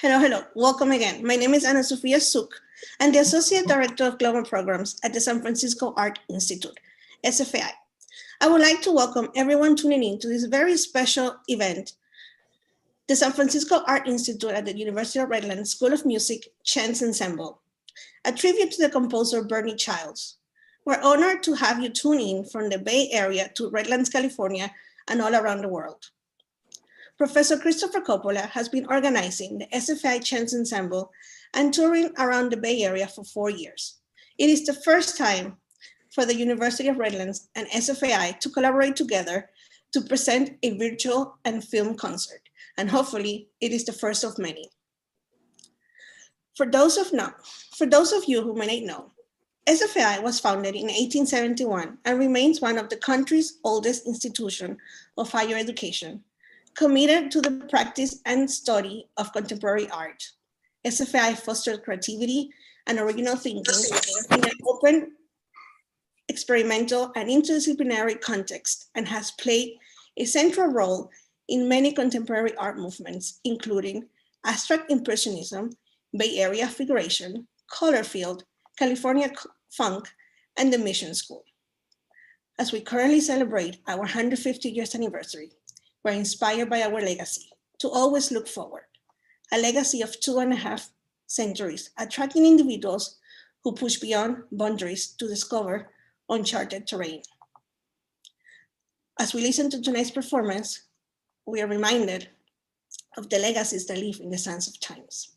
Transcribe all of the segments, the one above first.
Hello, hello. Welcome again. My name is Ana Sofia Suek. I'm the Associate Director of Global Programs at the San Francisco Art Institute, SFAI. I would like to welcome everyone tuning in to this very special event, the San Francisco Art Institute at the University of Redlands School of Music Chance Ensemble, a tribute to the composer Barney Childs. We're honored to have you tune in from the Bay Area to Redlands, California, and all around the world. Professor Christopher Coppola has been organizing the SFAI Chance Ensemble and touring around the Bay Area for 4 years. It is the first time for the University of Redlands and SFAI to collaborate together to present a virtual and film concert, and hopefully it is the first of many. For those of you who may not know, SFAI was founded in 1871 and remains one of the country's oldest institutions of higher education, committed to the practice and study of contemporary art. SFAI fosters creativity and original thinking in an open, experimental, and interdisciplinary context, and has played a central role in many contemporary art movements, including abstract impressionism, Bay Area figuration, color field, California funk, and the Mission School. As we currently celebrate our 150 years anniversary, we're inspired by our legacy to always look forward, a legacy of 2.5 centuries, attracting individuals who push beyond boundaries to discover uncharted terrain. As we listen to tonight's performance, we are reminded of the legacies that live in the sands of times.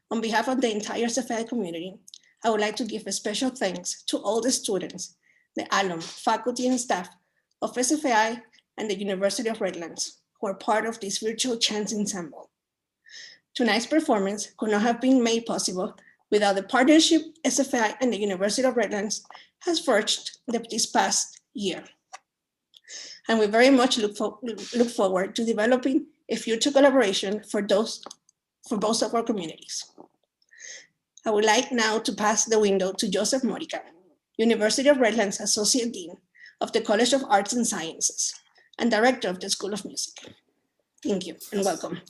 On behalf of the entire SFAI community, I would like to give a special thanks to all the students, the alum, faculty, and staff of SFAI and the University of Redlands, who are part of this virtual Chance Ensemble. Tonight's performance could not have been made possible without the partnership SFAI and the University of Redlands has forged this past year. And we very much look forward to developing a future collaboration for both of our communities. I would like now to pass the window to Joseph Modica, University of Redlands Associate Dean of the College of Arts and Sciences and Director of the School of Music. Thank you and welcome.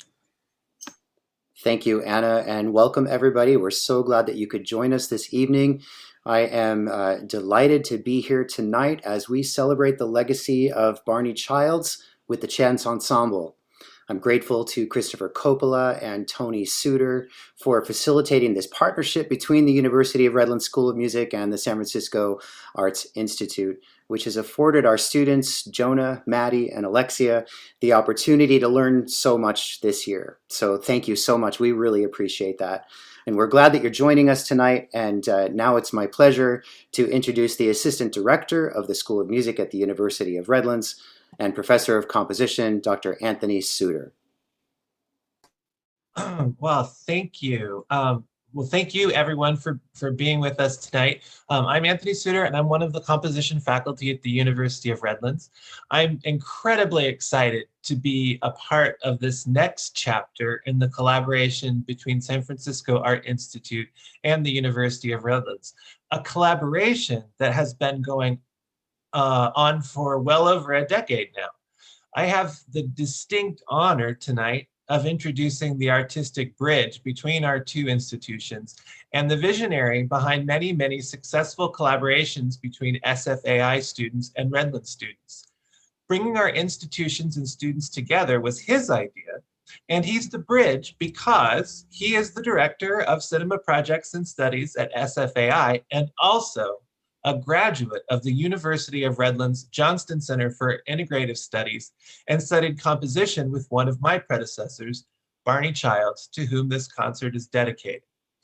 Thank you, Anna, and welcome everybody. We're so glad that you could join us this evening. I am delighted to be here tonight as we celebrate the legacy of Barney Childs with the Chance Ensemble. I'm grateful to Christopher Coppola and Tony Suter for facilitating this partnership between the University of Redlands School of Music and the San Francisco Arts Institute, which has afforded our students, Jonah, Maddie, and Alexia, the opportunity to learn so much this year. So thank you so much. We really appreciate that. And we're glad that you're joining us tonight. And now it's my pleasure to introduce the Assistant Director of the School of Music at the University of Redlands and Professor of Composition, Dr. Anthony Suter. Well, thank you. Thank you everyone for being with us tonight. I'm Anthony Suter and I'm one of the composition faculty at the University of Redlands. I'm incredibly excited to be a part of this next chapter in the collaboration between San Francisco Art Institute and the University of Redlands, a collaboration that has been going on for well over a decade now. I have the distinct honor tonight of introducing the artistic bridge between our two institutions and the visionary behind many, many successful collaborations between SFAI students and Redlands students. Bringing our institutions and students together was his idea, and he's the bridge because he is the Director of Cinema Projects and Studies at SFAI and also a graduate of the University of Redlands Johnston Center for Integrative Studies and studied composition with one of my predecessors, Barney Childs, to whom this concert is dedicated.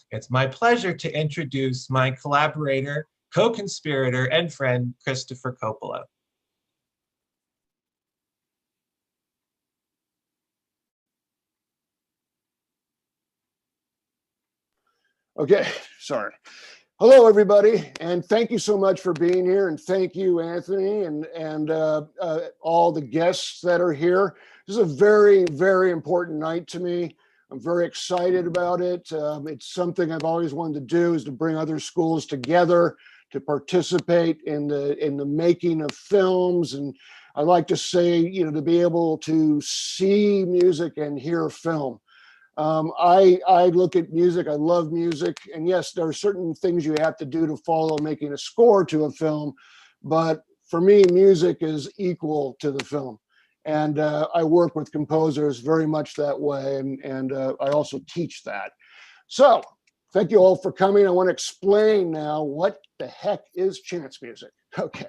It's my pleasure to introduce my collaborator, co-conspirator, and friend, Christopher Coppola. Okay, sorry. Hello, everybody, and thank you so much for being here, and thank you, Anthony, and all the guests that are here. This is a very, very important night to me. I'm very excited about it. It's something I've always wanted to do, is to bring other schools together to participate in the making of films, and I like to say, to be able to see music and hear film. I look at music, I love music, and yes, there are certain things you have to do to follow making a score to a film, but for me, music is equal to the film. And I work with composers very much that way, and I also teach that. So thank you all for coming. I want to explain now what the heck is chance music. Okay.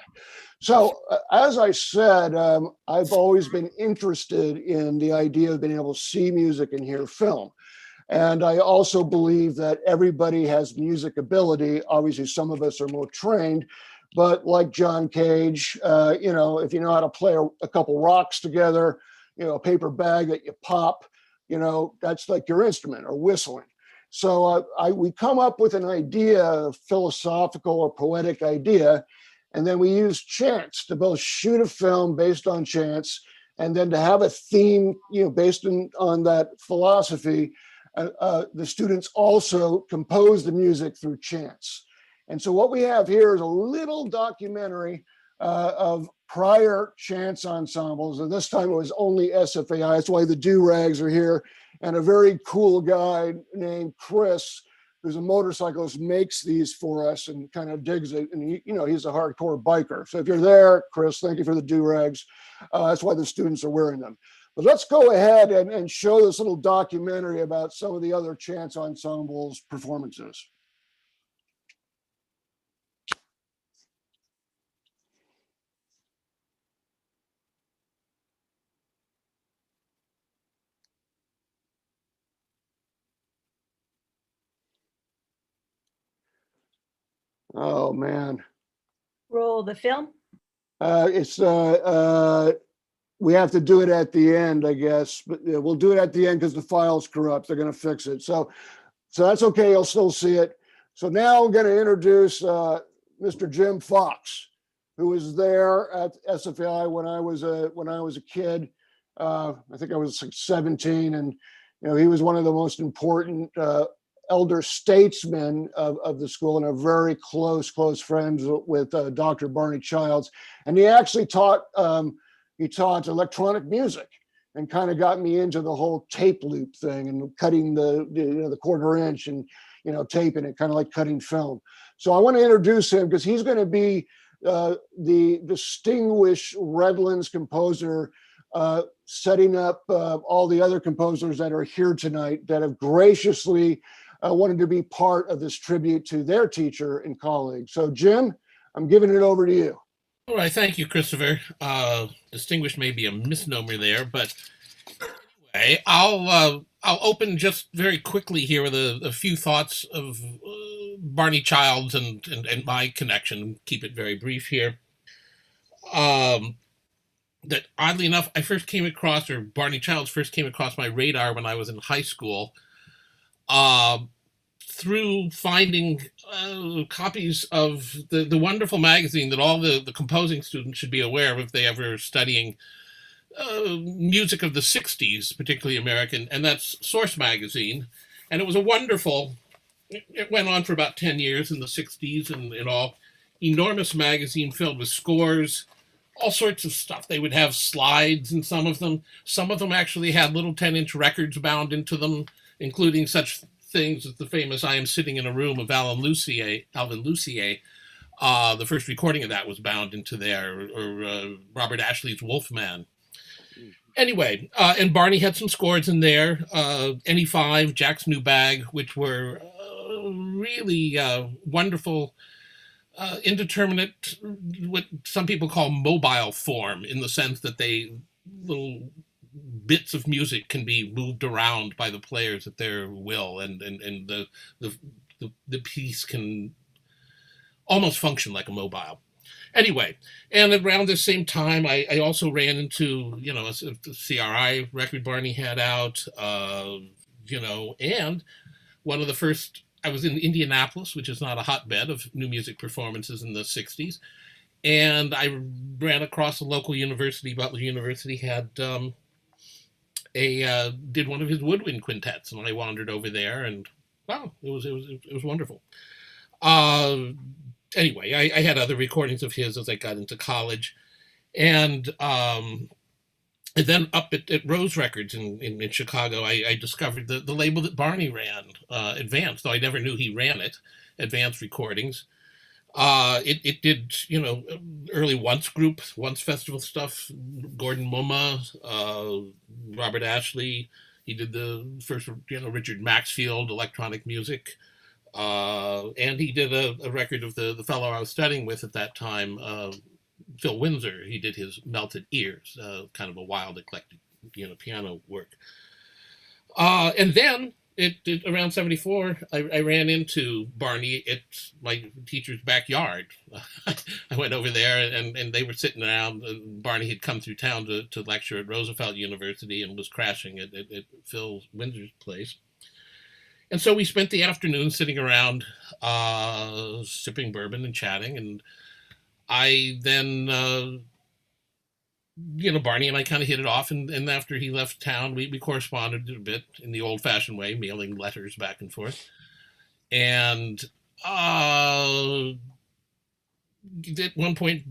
So as I said, I've always been interested in the idea of being able to see music and hear film. And I also believe that everybody has music ability. Obviously, some of us are more trained, but like John Cage, you know, if you know how to play a couple rocks together, you know, a paper bag that you pop, you know, that's like your instrument, or whistling. So we come up with an idea, a philosophical or poetic idea, and then we use chance to both shoot a film based on chance, and then to have a theme, you know, based on that philosophy. The students also compose the music through chance. And so what we have here is a little documentary of prior chance ensembles. And this time it was only SFAI. That's why the do-rags are here. And a very cool guy named Chris, who's a motorcyclist, makes these for us and kind of digs it. And he, you know, he's a hardcore biker. So if you're there, Chris, thank you for the do-rags. That's why the students are wearing them. But let's go ahead and show this little documentary about some of the other chance ensembles performances. Oh man. Roll the film. We have to do it at the end, I guess, but yeah, we'll do it at the end because the file's corrupt. They're going to fix it. So that's okay. You'll still see it. So now I'm going to introduce Mr. Jim Fox, who was there at SFAI when I was a kid. I think I was like 17, and you know, he was one of the most important elder statesmen of the school, and a very close friends with Dr. Barney Childs. And he actually taught electronic music and kind of got me into the whole tape loop thing and cutting the quarter inch and, you know, taping it, kind of like cutting film. So I want to introduce him because he's going to be the distinguished Redlands composer, setting up all the other composers that are here tonight that have graciously wanted to be part of this tribute to their teacher and colleague. So Jim, I'm giving it over to you. All right, thank you, Christopher. Distinguished may be a misnomer there, but anyway, I'll open just very quickly here with a few thoughts of Barney Childs and my connection. Keep it very brief here. That oddly enough, Barney Childs first came across my radar when I was in high school. Through finding copies of the wonderful magazine that all the composing students should be aware of if they ever studying music of the 60s, particularly American, and that's Source Magazine. And it was it went on for about 10 years in the 60s and all. Enormous magazine filled with scores, all sorts of stuff. They would have slides in some of them. Some of them actually had little 10-inch records bound into them, including such things as the famous I Am Sitting in a Room of Alvin Lucier. The first recording of that was bound into there, or Robert Ashley's Wolfman. Anyway, and Barney had some scores in there, NE5, Jack's New Bag, which were really wonderful, indeterminate, what some people call mobile form, in the sense that little bits of music can be moved around by the players at their will, and the piece can almost function like a mobile. Anyway, and around the same time, I also ran into, you know, the CRI record Barney had out, you know, and one of the first, I was in Indianapolis, which is not a hotbed of new music performances in the 60s, and I ran across a local university. Butler University had did one of his woodwind quintets, and I wandered over there, and wow, it was wonderful. Anyway, I had other recordings of his as I got into college, and And then up at Rose Records in Chicago, I discovered the label that Barney ran, Advance, though I never knew he ran it, Advance Recordings. It did, early Once Festival stuff, Gordon Mumma, Robert Ashley. He did the first, Richard Maxfield electronic music. And he did a record of the fellow I was studying with at that time, Phil Windsor. He did his Melted Ears, kind of a wild, eclectic, piano work. And then around 74, I ran into Barney at my teacher's backyard. I went over there and they were sitting around. Barney had come through town to lecture at Roosevelt University and was crashing at Phil Windsor's place. And so we spent the afternoon sitting around, sipping bourbon and chatting. And I then, Barney and I kind of hit it off. And after he left town, we corresponded a bit in the old fashioned way, mailing letters back and forth. And at one point,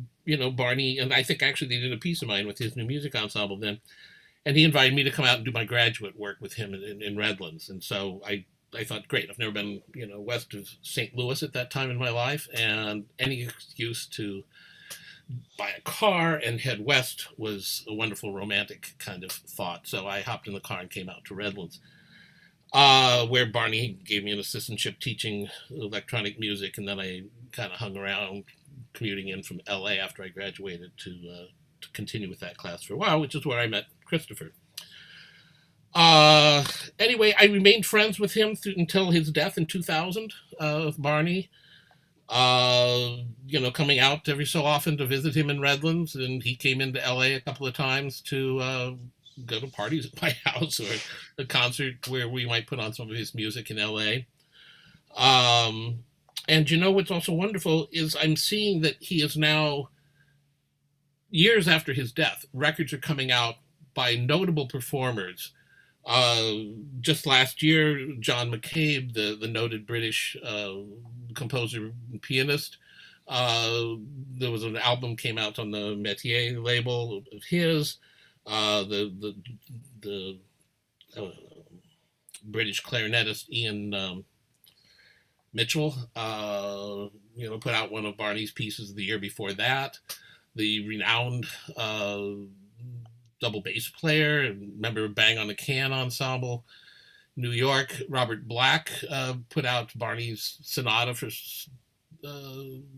Barney, and I think actually they did a piece of mine with his new music ensemble then. And he invited me to come out and do my graduate work with him in Redlands. And so I thought, great, I've never been, west of St. Louis at that time in my life, and any excuse to buy a car and head west was a wonderful romantic kind of thought. So I hopped in the car and came out to Redlands, where Barney gave me an assistantship teaching electronic music, and then I kind of hung around commuting in from LA after I graduated to continue with that class for a while, which is where I met Christopher. Anyway, I remained friends with him until his death in 2000, with Barney. Coming out every so often to visit him in Redlands, and he came into LA a couple of times to go to parties at my house or a concert where we might put on some of his music in LA. And what's also wonderful is I'm seeing that he is now, years after his death, records are coming out by notable performers. Just last year, John McCabe, the noted British composer and pianist, there was an album came out on the Metier label of his. The British clarinetist Ian Mitchell, put out one of Barney's pieces the year before that. The renowned double bass player, member of Bang on the Can ensemble, New York, Robert Black, put out Barney's sonata for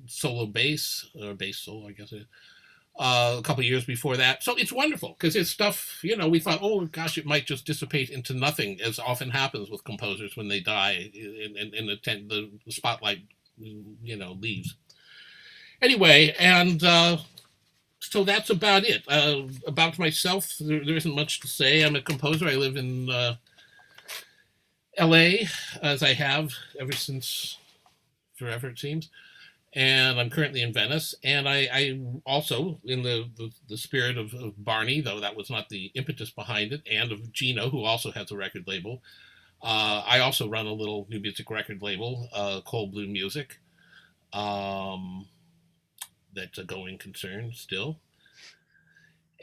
solo bass, or bass solo, I guess it is, a couple of years before that. So it's wonderful because his stuff, we thought, oh gosh, it might just dissipate into nothing, as often happens with composers when they die and the spotlight, leaves. Anyway, and so that's about it. About myself, there isn't much to say. I'm a composer. I live in LA, as I have ever since forever, it seems. And I'm currently in Venice. And I also, in the spirit of Barney, though that was not the impetus behind it, and of Gino, who also has a record label, I also run a little new music record label, Cold Blue Music. That's a going concern still.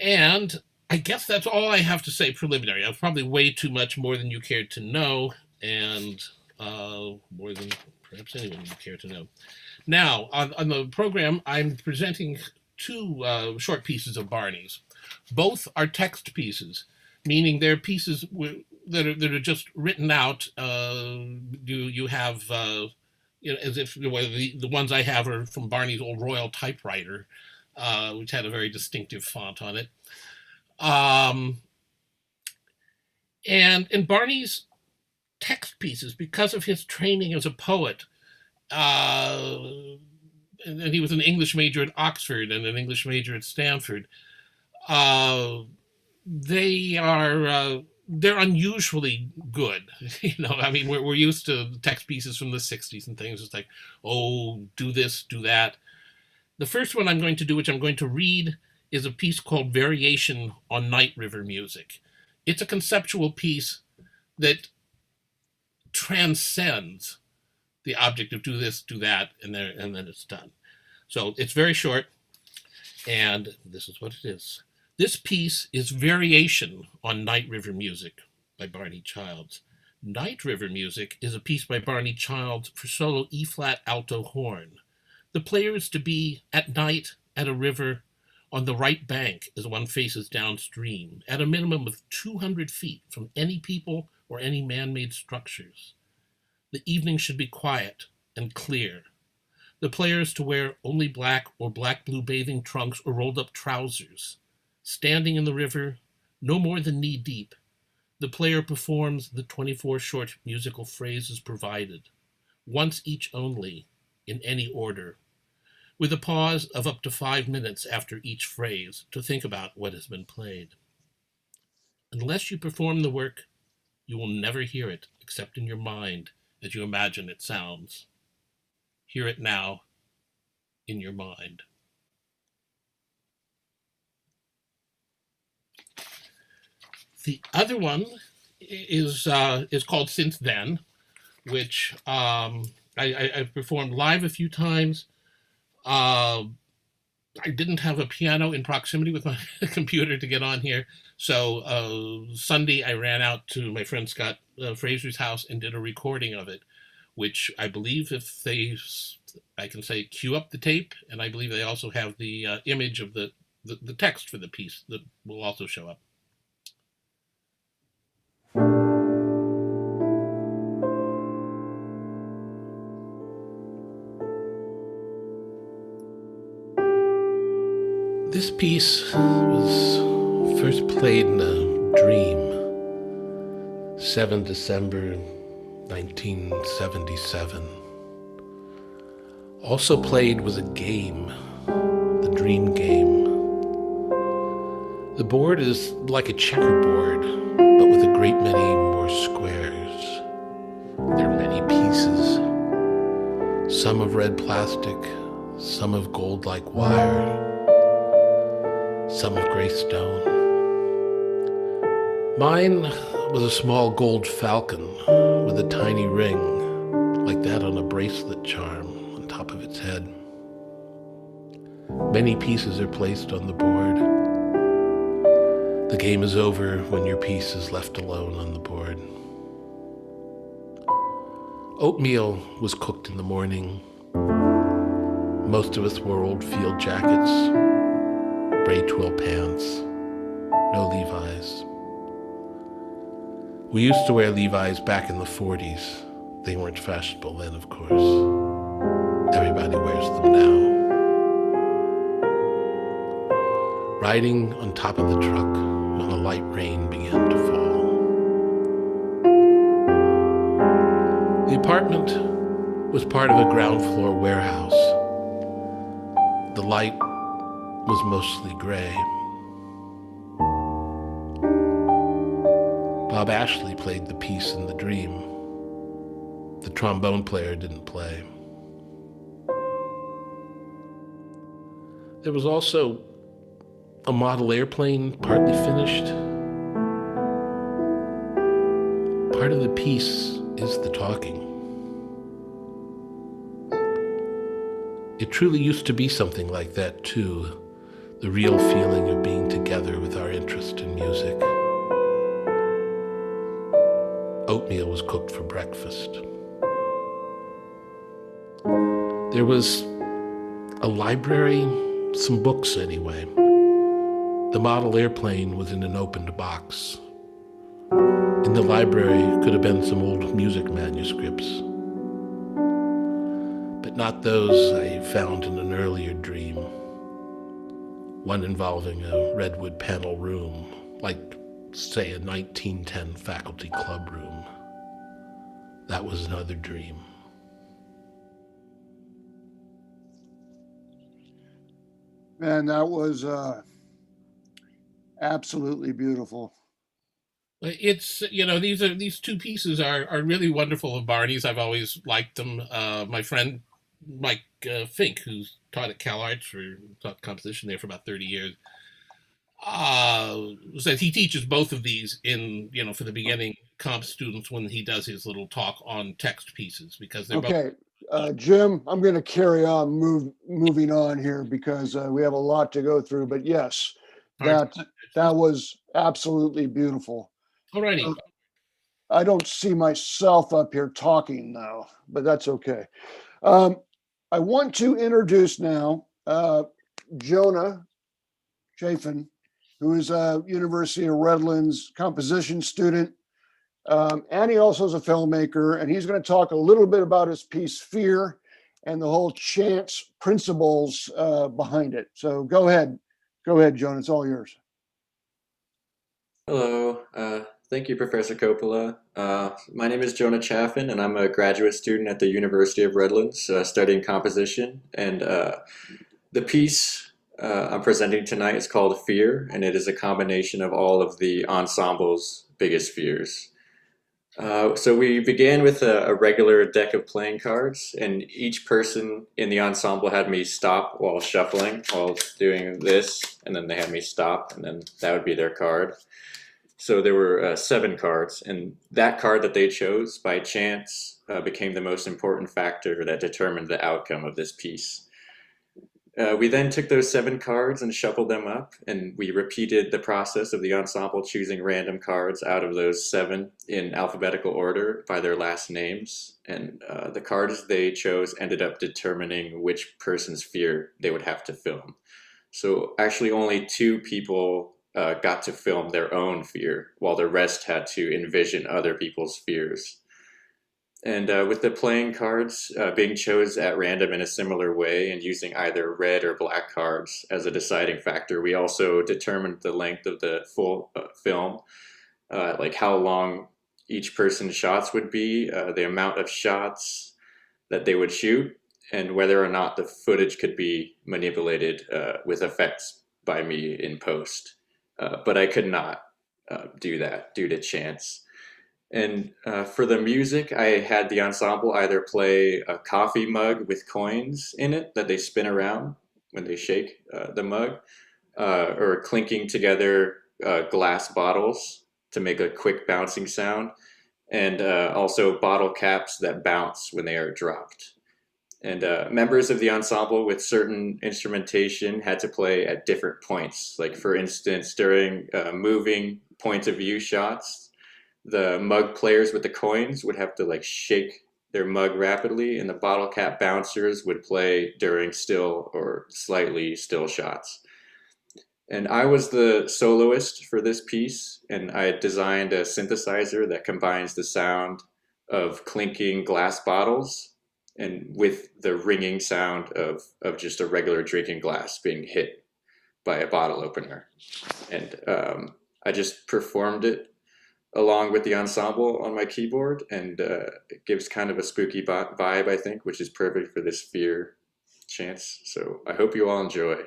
And I guess that's all I have to say preliminary. I've probably way too much more than you cared to know, and more than perhaps anyone would care to know. Now, on the program, I'm presenting two short pieces of Barney's. Both are text pieces, meaning they're pieces that are just written out. You have as if the ones I have are from Barney's old Royal typewriter, which had a very distinctive font on it. And in Barney's text pieces, because of his training as a poet, and he was an English major at Oxford and an English major at Stanford, they're unusually good. We're used to text pieces from the 60s and things. It's like, oh, do this, do that. The first one I'm going to do, which I'm going to read, is a piece called Variation on Night River Music. It's a conceptual piece that transcends the object of do this, do that, and then it's done. So it's very short, and this is what it is. This piece is Variation on Night River Music by Barney Childs. Night River Music is a piece by Barney Childs for solo E-flat alto horn. The player is to be at night at a river on the right bank as one faces downstream, at a minimum of 200 feet from any people or any man-made structures. The evening should be quiet and clear. The player is to wear only black or black-blue bathing trunks or rolled-up trousers. Standing in the river, no more than knee-deep, the player performs the 24 short musical phrases provided, once each only, in any order, with a pause of up to 5 minutes after each phrase to think about what has been played. Unless you perform the work, you will never hear it except in your mind as you imagine it sounds. Hear it now in your mind. The other one is called Since Then, which I've performed live a few times. I didn't have a piano in proximity with my computer to get on here. So Sunday I ran out to my friend Scott Fraser's house and did a recording of it, which I believe I can say cue up the tape, and I believe they also have the image of the text for the piece that will also show up. This piece was first played in a dream, 7 December 1977. Also played was a game, the dream game. The board is like a checkerboard, but with a great many more squares. There are many pieces, some of red plastic, some of gold-like wire, some of gray stone. Mine was a small gold falcon with a tiny ring, like that on a bracelet charm on top of its head. Many pieces are placed on the board. The game is over when your piece is left alone on the board. Oatmeal was cooked in the morning. Most of us wore old field jackets, gray twill pants, no Levi's. We used to wear Levi's back in the 40s. They weren't fashionable then, of course. Everybody wears them now. Riding on top of the truck when a light rain began to fall. The apartment was part of a ground floor warehouse. The light was mostly gray. Bob Ashley played the piece in the dream. The trombone player didn't play. There was also a model airplane, partly finished. Part of the piece is the talking. It truly used to be something like that, too. The real feeling of being together with our interest in music. Oatmeal was cooked for breakfast. There was a library, some books anyway. The model airplane was in an opened box. In the library could have been some old music manuscripts, but not those I found in an earlier dream. One involving a redwood panel room, like, say, a 1910 faculty club room. That was another dream. Man, that was absolutely beautiful. It's, these two pieces are really wonderful of Barney's. I've always liked them. My friend Mike Fink, who's taught at Cal Arts taught composition there for about 30 years, said he teaches both of these in, for the beginning comp students when he does his little talk on text pieces, because they're okay. Jim, I'm going to carry on moving on here because we have a lot to go through. But yes, Hard. That was absolutely beautiful. Alrighty. I don't see myself up here talking now, but that's okay. I want to introduce now Jonah Chaffin, who is a University of Redlands composition student. And he also is a filmmaker, and he's going to talk a little bit about his piece, Fear, and the whole chance principles behind it. So go ahead, Jonah, it's all yours. Hello, thank you, Professor Coppola. My name is Jonah Chaffin, and I'm a graduate student at the University of Redlands studying composition. And the piece I'm presenting tonight is called Fear, and it is a combination of all of the ensemble's biggest fears. So we began with a regular deck of playing cards, and each person in the ensemble had me stop while shuffling, while doing this, and then they had me stop, and then that would be their card. So there were 7 cards, and that card that they chose by chance became the most important factor that determined the outcome of this piece. We then took those 7 cards and shuffled them up, and we repeated the process of the ensemble choosing random cards out of those 7 in alphabetical order by their last names. And the cards they chose ended up determining which person's fear they would have to film. So actually only 2 people got to film their own fear, while the rest had to envision other people's fears. And with the playing cards being chose at random in a similar way and using either red or black cards as a deciding factor, we also determined the length of the full film, like how long each person's shots would be, the amount of shots that they would shoot, and whether or not the footage could be manipulated with effects by me in post. But I could not do that due to chance. And for the music, I had the ensemble either play a coffee mug with coins in it that they spin around when they shake the mug, or clinking together glass bottles to make a quick bouncing sound, and also bottle caps that bounce when they are dropped. And members of the ensemble with certain instrumentation had to play at different points. Like, for instance, during moving point of view shots, the mug players with the coins would have to like shake their mug rapidly, and the bottle cap bouncers would play during still or slightly still shots. And I was the soloist for this piece, and I designed a synthesizer that combines the sound of clinking glass bottles and with the ringing sound of just a regular drinking glass being hit by a bottle opener. And I just performed it along with the ensemble on my keyboard, and it gives kind of a spooky vibe, I think, which is perfect for this Fear chance. So I hope you all enjoy.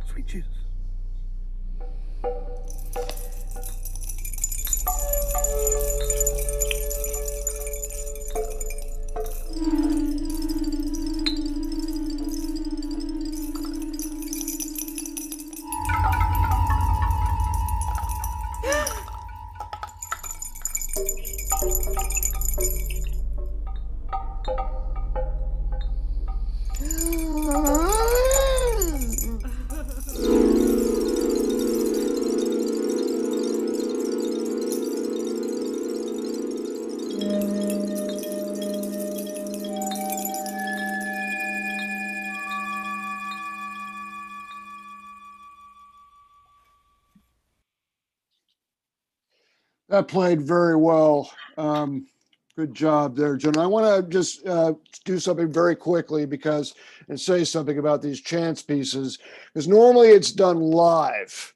Sweet Jesus. That played very well. Good job there, Jonah. I want to just do something very quickly and say something about these chance pieces, because normally it's done live,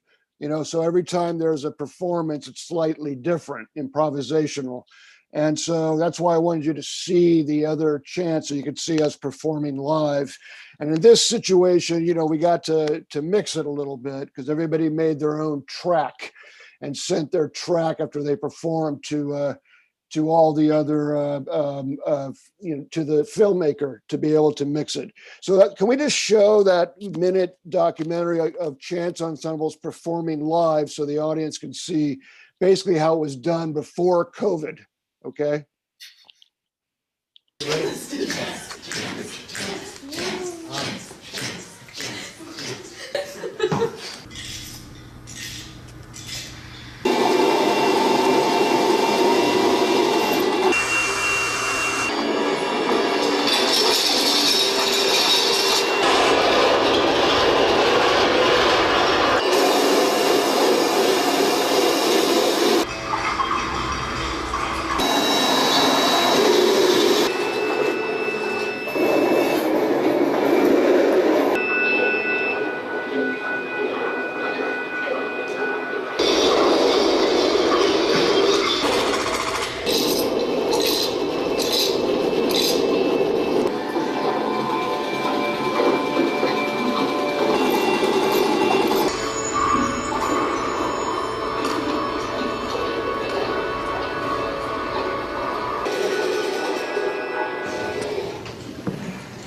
so every time there's a performance, it's slightly different, improvisational. And so that's why I wanted you to see the other chants so you could see us performing live. And in this situation, we got to mix it a little bit because everybody made their own track and sent their track after they performed to all the other, to the filmmaker to be able to mix it. So can we just show that minute documentary of Chance Ensembles performing live so the audience can see basically how it was done before COVID, okay?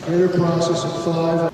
Creative process of 5.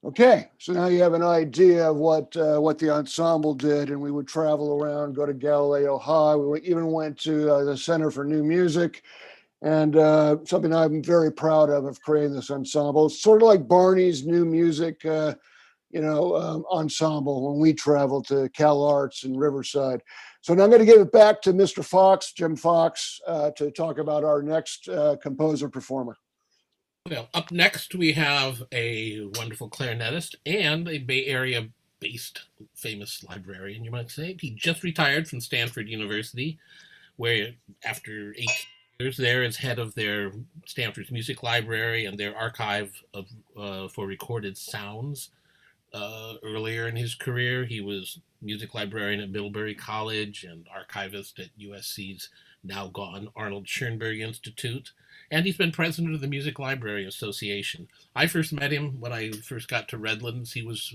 Okay, so now you have an idea of what the ensemble did, and we would travel around, go to Galileo High. We even went to the Center for New Music, and something I'm very proud of creating this ensemble. It's sort of like Barney's new music, ensemble when we traveled to Cal Arts in Riverside. So now I'm going to give it back to Mr. Fox, Jim Fox, to talk about our next composer performer. Well, up next, we have a wonderful clarinetist and a Bay Area-based famous librarian, you might say. He just retired from Stanford University, where after 8 years there as head of their Stanford's music library and their archive for recorded sounds. Earlier in his career, he was music librarian at Middlebury College and archivist at USC's now gone Arnold Schoenberg Institute. And he's been president of the Music Library Association. I first met him when I first got to Redlands. He was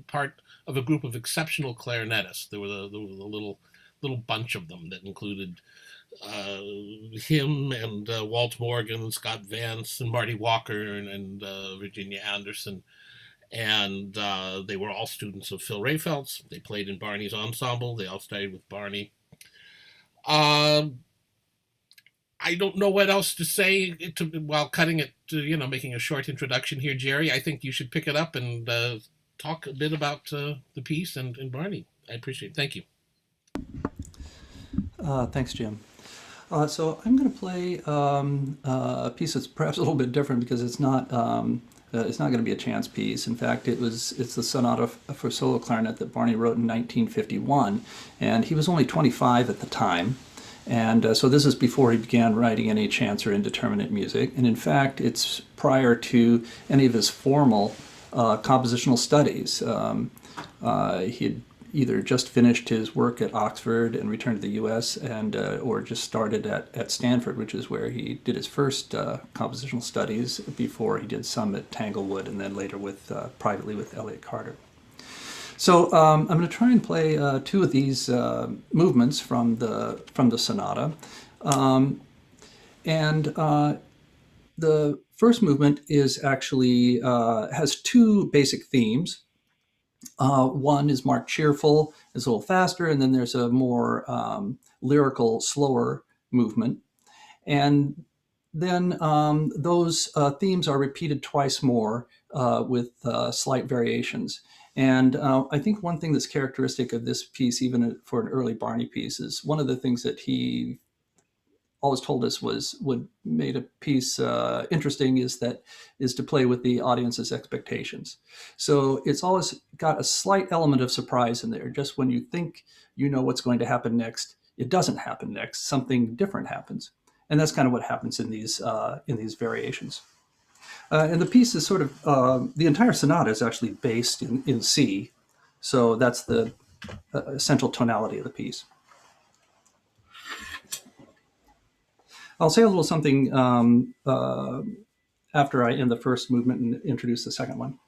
part of a group of exceptional clarinetists. There was a little bunch of them that included him and Walt Morgan, Scott Vance, and Marty Walker, and Virginia Anderson. And they were all students of Phil Rehfeldt's. They played in Barney's ensemble. They all studied with Barney. I don't know what else to say while cutting it to, making a short introduction here, Jerry. I think you should pick it up and talk a bit about the piece and Barney. I appreciate it. Thank you. Thanks, Jim. So I'm going to play a piece that's perhaps a little bit different because it's not going to be a chance piece. In fact, it's the sonata for solo clarinet that Barney wrote in 1951, and he was only 25 at the time. And so this is before he began writing any chance or indeterminate music. And in fact, it's prior to any of his formal compositional studies. He had either just finished his work at Oxford and returned to the U.S. and or just started at Stanford, which is where he did his first compositional studies before he did some at Tanglewood and then later privately with Elliott Carter. So I'm going to try and play 2 of these movements from the sonata, and the first movement is actually has two basic themes. One is more cheerful, is a little faster, and then there's a more lyrical, slower movement. And then those themes are repeated twice more with slight variations. And I think one thing that's characteristic of this piece, even for an early Barney piece, is one of the things that he always told us was what made a piece interesting is to play with the audience's expectations. So it's always got a slight element of surprise in there. Just when you think you know what's going to happen next, it doesn't happen next. Something different happens, and that's kind of what happens in these variations. And the piece is sort of the entire sonata is actually based in C, so that's the essential tonality of the piece. I'll say a little something after I end the first movement and introduce the second one.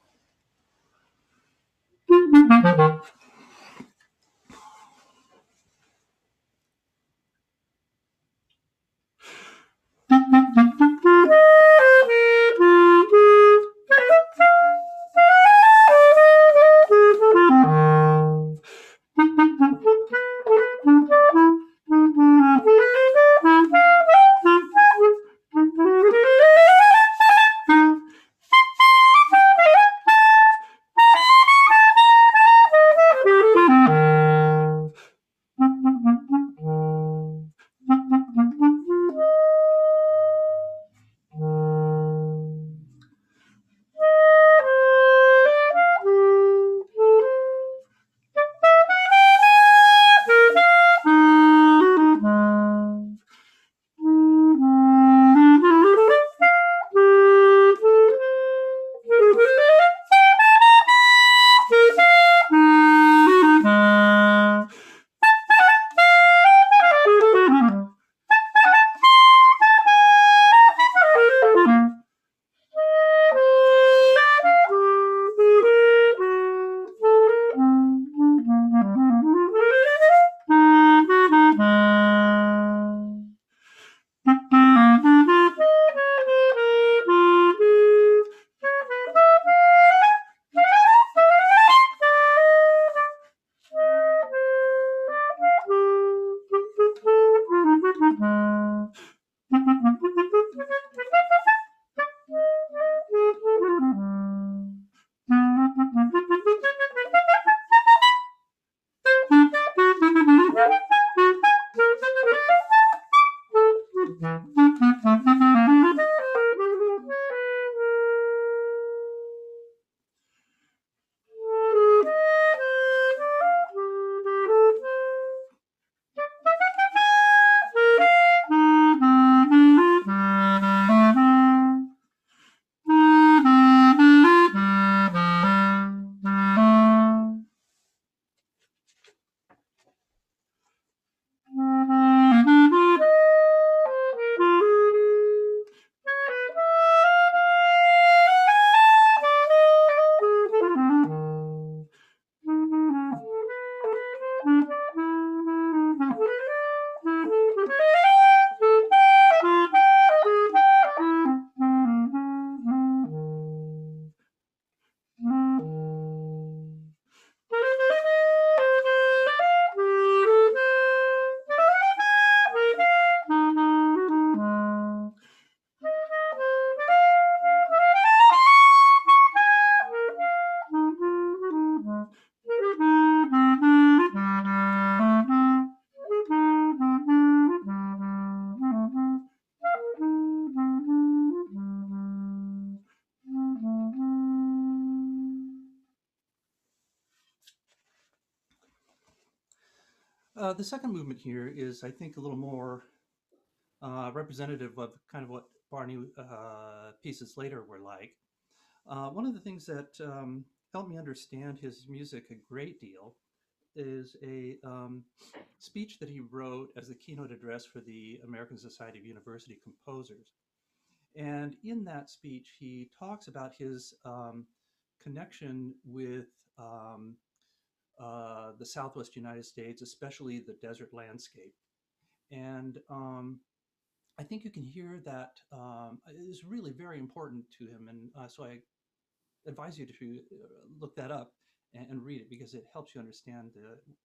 The second movement here is, I think, a little more representative of kind of what Barney pieces later were like. One of the things that helped me understand his music a great deal is a speech that he wrote as the keynote address for the American Society of University Composers. And in that speech, he talks about his connection with the Southwest United States, especially the desert landscape. And I think you can hear that is really very important to him. And so I advise you to look that up and read it, because it helps you understand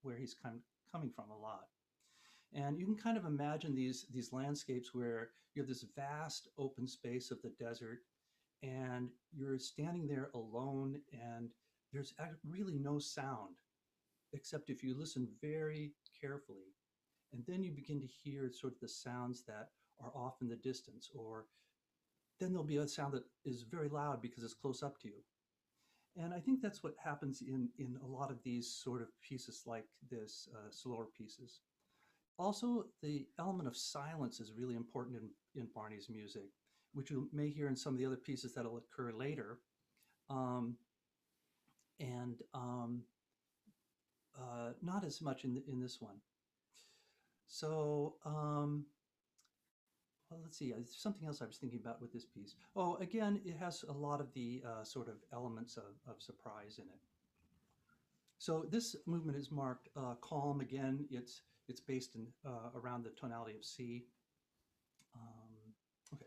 where he's coming from a lot. And you can kind of imagine these landscapes where you have this vast open space of the desert, and you're standing there alone, and there's really no sound, except if you listen very carefully. And then you begin to hear sort of the sounds that are off in the distance, or then there'll be a sound that is very loud because it's close up to you. And I think that's what happens in a lot of these sort of pieces like this, slower pieces. Also, the element of silence is really important in Barney's music, which you may hear in some of the other pieces that'll occur later. Not as much in this one. So, well, let's see, there's something else I was thinking about with this piece. Oh, again, it has a lot of the sort of elements of surprise in it. So this movement is marked calm. Again, it's based in around the tonality of C. Okay.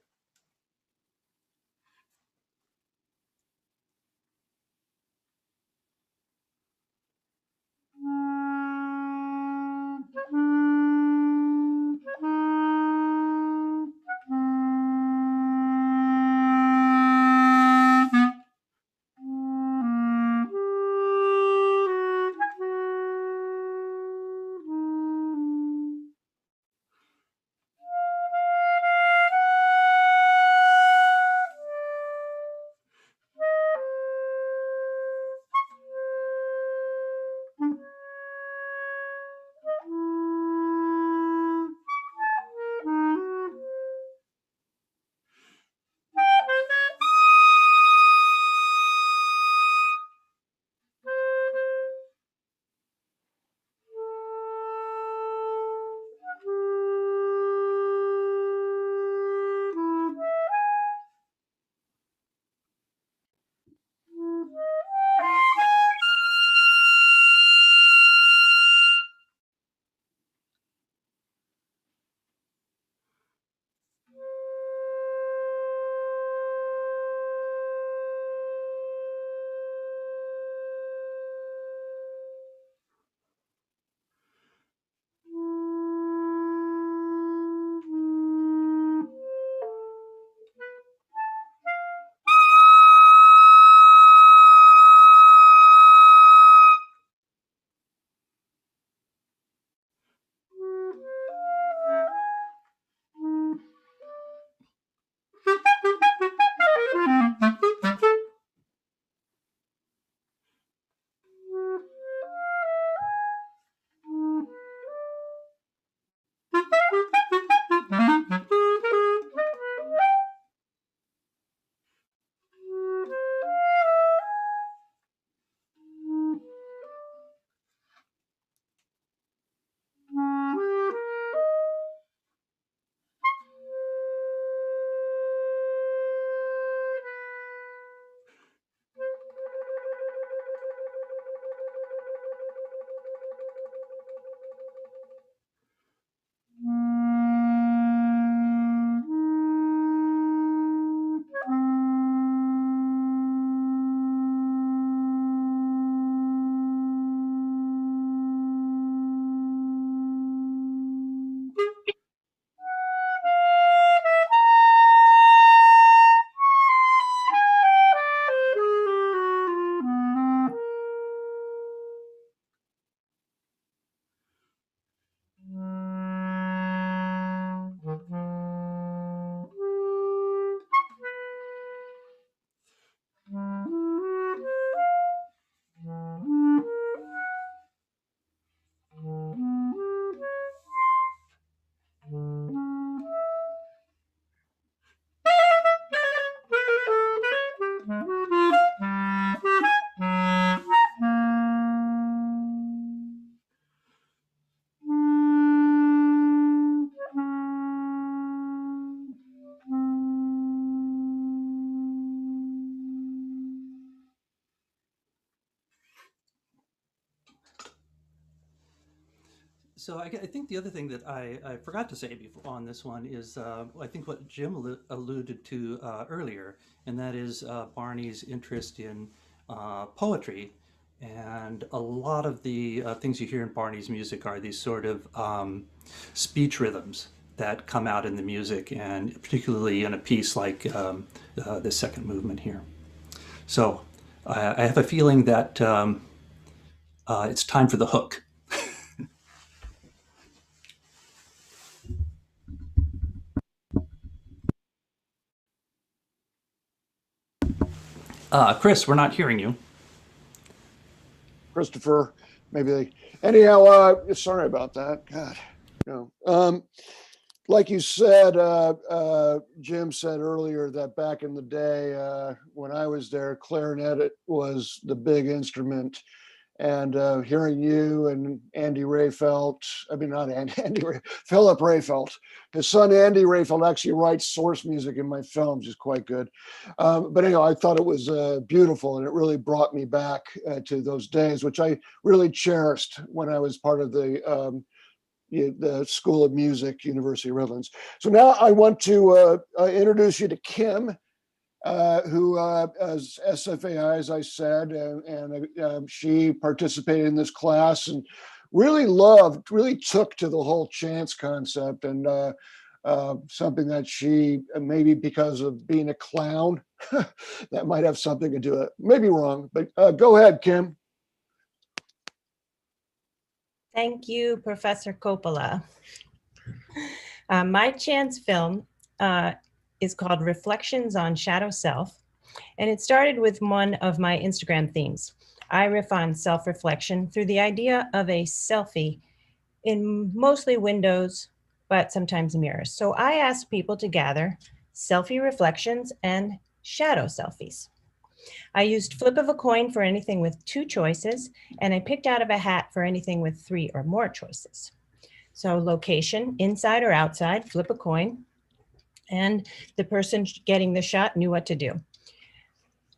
So I think the other thing that I forgot to say before on this one is I think what Jim alluded to earlier, and that is Barney's interest in poetry. And a lot of the things you hear in Barney's music are these sort of speech rhythms that come out in the music, and particularly in a piece like the second movement here. So I have a feeling that it's time for the hook. Chris, we're not hearing you. Christopher, anyhow, sorry about that. God, like you said, Jim said earlier that back in the day when I was there, clarinet was the big instrument. And hearing you and Andy Rayfelt, not Andy Phillip Rayfelt, his son Andy Rayfelt actually writes source music in my films, is quite good. But anyhow, I thought it was beautiful, and it really brought me back to those days, which I really cherished when I was part of the School of Music, University of Redlands. So now I want to introduce you to Kim, who is SFAI, as I said, and she participated in this class and really took to the whole chance concept, and something that she, maybe because of being a clown, that might have something to do with it. Maybe wrong, but go ahead, Kim. Thank you, Professor Coppola. My chance film is called Reflections on Shadow Self, and it started with one of my Instagram themes. I riff on self-reflection through the idea of a selfie in mostly windows, but sometimes mirrors. So I asked people to gather selfie reflections and shadow selfies. I used flip of a coin for anything with 2 choices, and I picked out of a hat for anything with 3 or more choices. So location, inside or outside, flip a coin, and the person getting the shot knew what to do.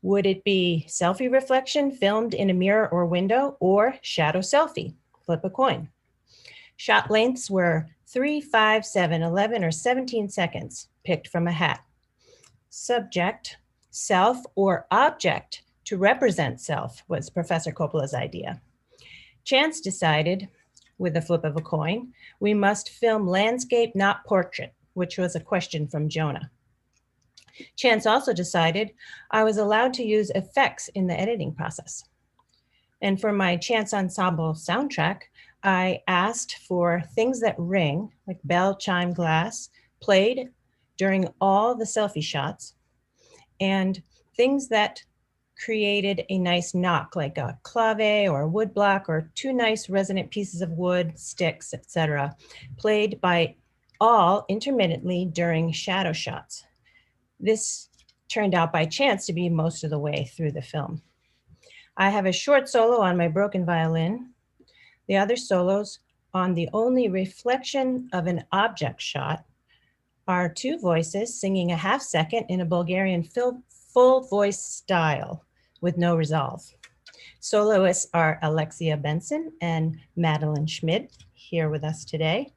Would it be selfie reflection filmed in a mirror or window, or shadow selfie? Flip a coin. Shot lengths were 3, 5, 7, 11, or 17 seconds, picked from a hat. Subject, self, or object to represent self was Professor Coppola's idea. Chance decided, with a flip of a coin, we must film landscape, not portrait, which was a question from Jonah. Chance also decided I was allowed to use effects in the editing process. And for my Chance Ensemble soundtrack, I asked for things that ring, like bell, chime, glass, played during all the selfie shots, and things that created a nice knock, like a clave or a wood block or 2 nice resonant pieces of wood, sticks, etc., played by all intermittently during shadow shots. This turned out by chance to be most of the way through the film. I have a short solo on my broken violin. The other solos on the only reflection of an object shot are 2 voices singing a half second in a Bulgarian full voice style with no resolve. Soloists are Alexia Benson and Madeline Schmidt, here with us today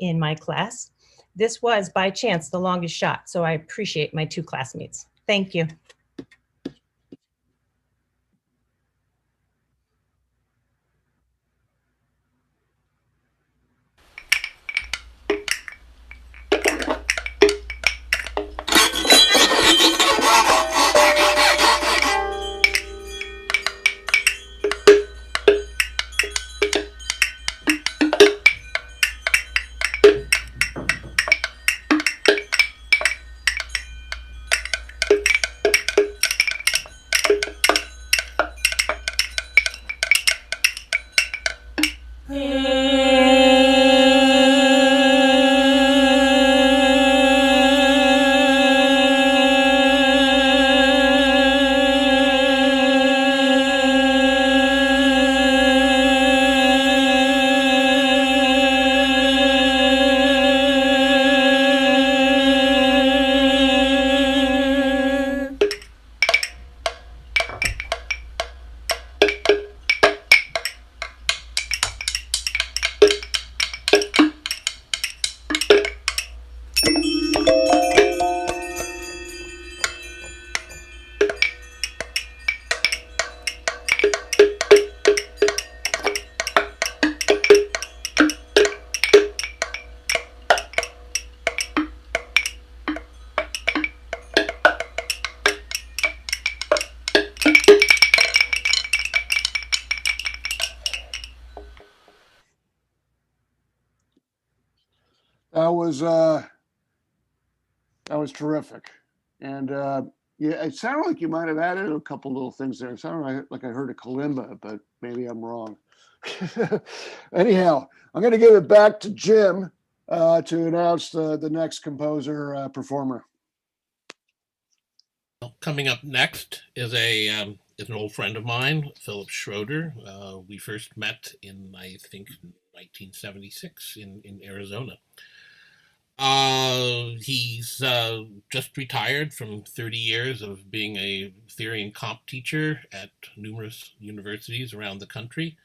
in my class. This was, by chance, the longest shot, so I appreciate my 2 classmates. Thank you. was terrific. And yeah, it sounded like you might have added a couple little things there. It sounded like I heard a kalimba, but maybe I'm wrong. Anyhow, I'm going to give it back to Jim to announce the next composer performer. Coming up next is an old friend of mine, Phillip Schroeder. We first met in, I think, 1976 in Arizona. He's just retired from 30 years of being a theory and comp teacher at numerous universities around the country.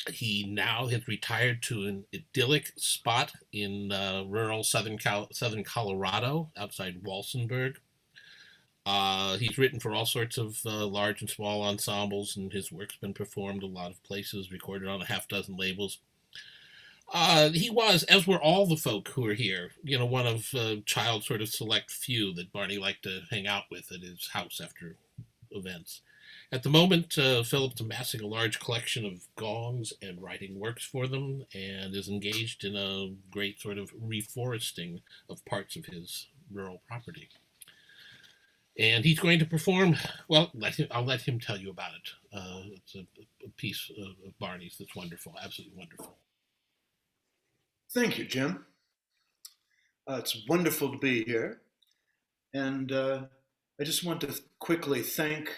He now has retired to an idyllic spot in rural southern Colorado outside Walsenburg. He's written for all sorts of large and small ensembles, and his work's been performed a lot of places, recorded on a half dozen labels. He was, as were all the folk who are here, one of Child's sort of select few that Barney liked to hang out with at his house after events. At the moment, Philip's amassing a large collection of gongs and writing works for them, and is engaged in a great sort of reforesting of parts of his rural property. And he's going to perform, well, I'll let him tell you about it. It's a piece of Barney's that's wonderful, absolutely wonderful. Thank you, Jim. It's wonderful to be here. And I just want to quickly thank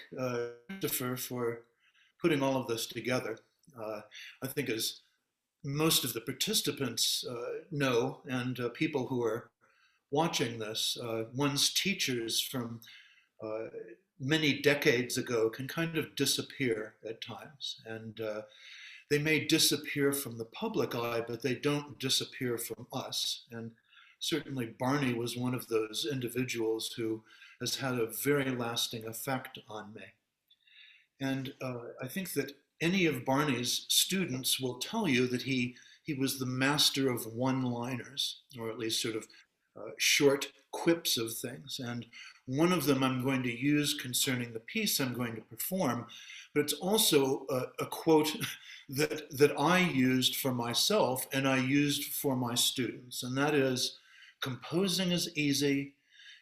Christopher for putting all of this together. I think as most of the participants know, and people who are watching this, one's teachers from many decades ago can kind of disappear at times. And they may disappear from the public eye, but they don't disappear from us. And certainly Barney was one of those individuals who has had a very lasting effect on me. And I think that any of Barney's students will tell you that he was the master of one-liners, or at least sort of short quips of things. And one of them I'm going to use concerning the piece I'm going to perform, but it's also a quote that I used for myself and I used for my students. And that is, composing is easy.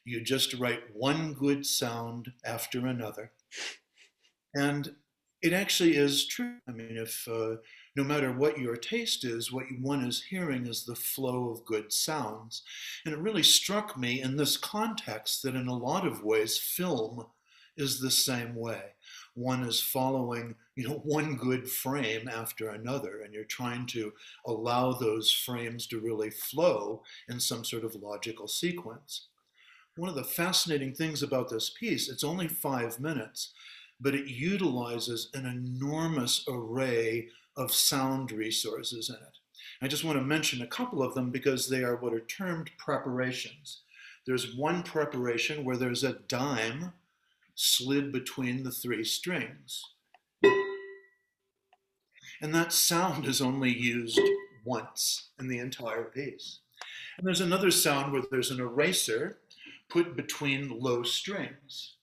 You just write one good sound after another. And it actually is true. I mean, if no matter what your taste is, what one is hearing is the flow of good sounds. And it really struck me in this context that in a lot of ways, film is the same way. One is following, one good frame after another, and you're trying to allow those frames to really flow in some sort of logical sequence. One of the fascinating things about this piece, it's only 5 minutes, but it utilizes an enormous array of sound resources in it. I just want to mention a couple of them because they are what are termed preparations. There's one preparation where there's a dime slid between the 3 strings. And that sound is only used once in the entire piece. And there's another sound where there's an eraser put between low strings.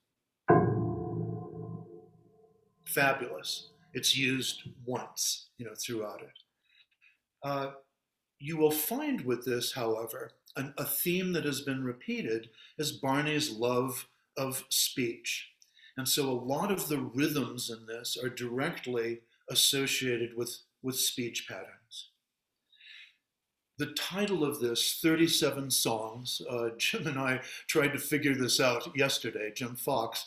Fabulous. It's used once, throughout it. You will find with this, however, a theme that has been repeated is Barney's love of speech. And so a lot of the rhythms in this are directly associated with speech patterns. The title of this, 37 Songs, Jim and I tried to figure this out yesterday, Jim Fox,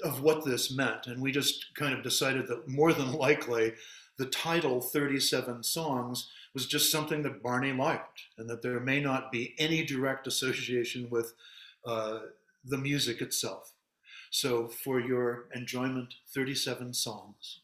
of what this meant. And we just kind of decided that more than likely, the title 37 Songs was just something that Barney liked, and that there may not be any direct association with the music itself. So for your enjoyment, 37 Songs.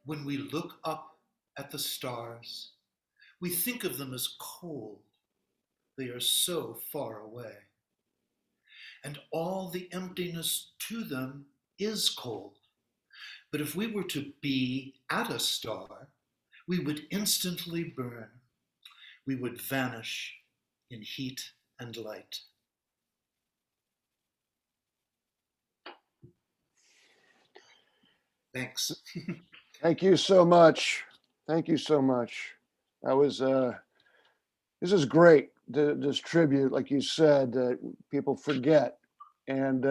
When we look up at the stars, we think of them as cold. They are so far away. And all the emptiness to them is cold. But if we were to be at a star, we would instantly burn. We would vanish in heat and light. Thanks. Thank you so much. Thank you so much. That was this is great. This tribute, like you said, that people forget. And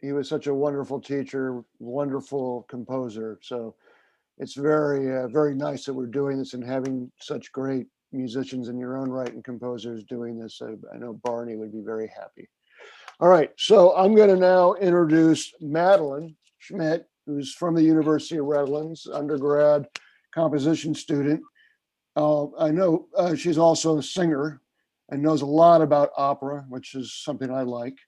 he was such a wonderful teacher, wonderful composer. So it's very nice that we're doing this and having such great musicians in your own right and composers doing this. I know Barney would be very happy. All right, so I'm going to now introduce Madeline Schmidt, who's from the University of Redlands, undergrad composition student. I know she's also a singer and knows a lot about opera, which is something I like.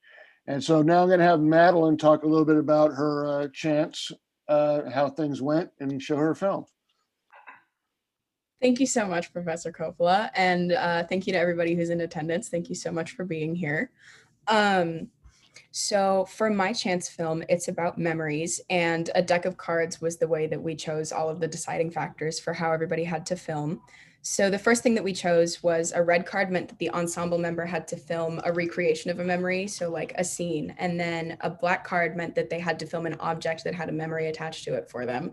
And so now I'm going to have Madeline talk a little bit about her Chance, how things went, and show her film. Thank you so much, Professor Coppola, and thank you to everybody who's in attendance. Thank you so much for being here. So for my Chance film, it's about memories, and a deck of cards was the way that we chose all of the deciding factors for how everybody had to film. So the first thing that we chose was a red card meant that the ensemble member had to film a recreation of a memory, so like a scene, and then a black card meant that they had to film an object that had a memory attached to it for them.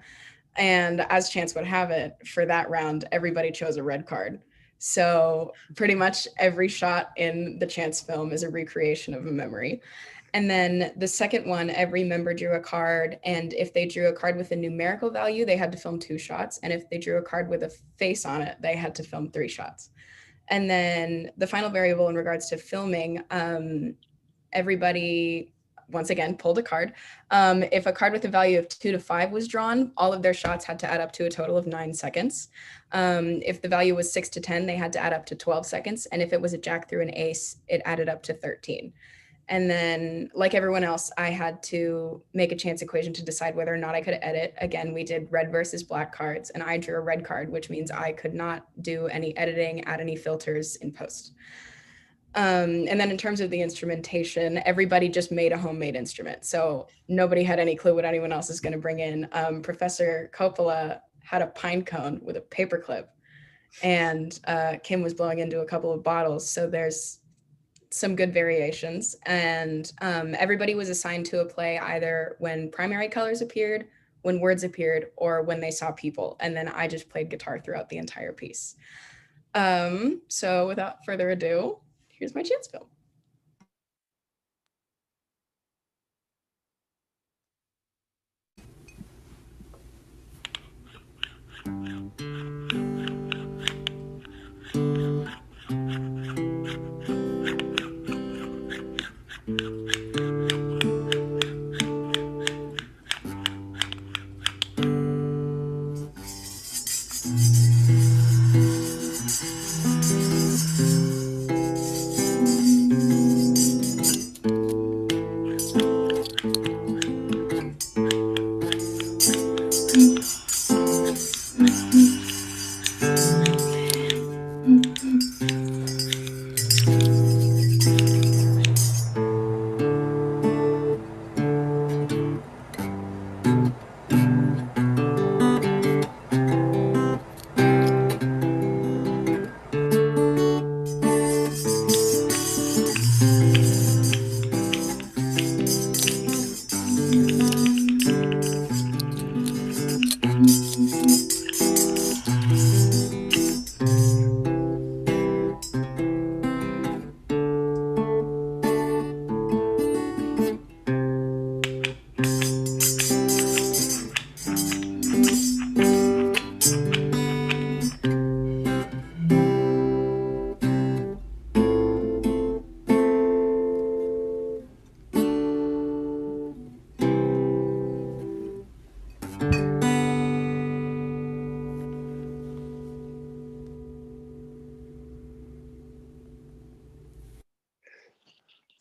And as chance would have it, for that round, everybody chose a red card. So pretty much every shot in the Chance film is a recreation of a memory. And then the second one, every member drew a card, and if they drew a card with a numerical value, they had to film 2 shots. And if they drew a card with a face on it, they had to film 3 shots. And then the final variable in regards to filming, everybody, once again, pulled a card. If a card with a value of 2 to 5 was drawn, all of their shots had to add up to a total of 9 seconds. If the value was 6 to 10, they had to add up to 12 seconds. And if it was a jack through an ace, it added up to 13. And then, like everyone else, I had to make a chance equation to decide whether or not I could edit. Again, we did red versus black cards, and I drew a red card, which means I could not do any editing, add any filters in post. And then in terms of the instrumentation, everybody just made a homemade instrument. So nobody had any clue what anyone else is going to bring in. Professor Coppola had a pine cone with a paper clip, and Kim was blowing into a couple of bottles. So there's some good variations. And everybody was assigned to a play either when primary colors appeared, when words appeared, or when they saw people. And then I just played guitar throughout the entire piece. So without further ado, here's my chance film.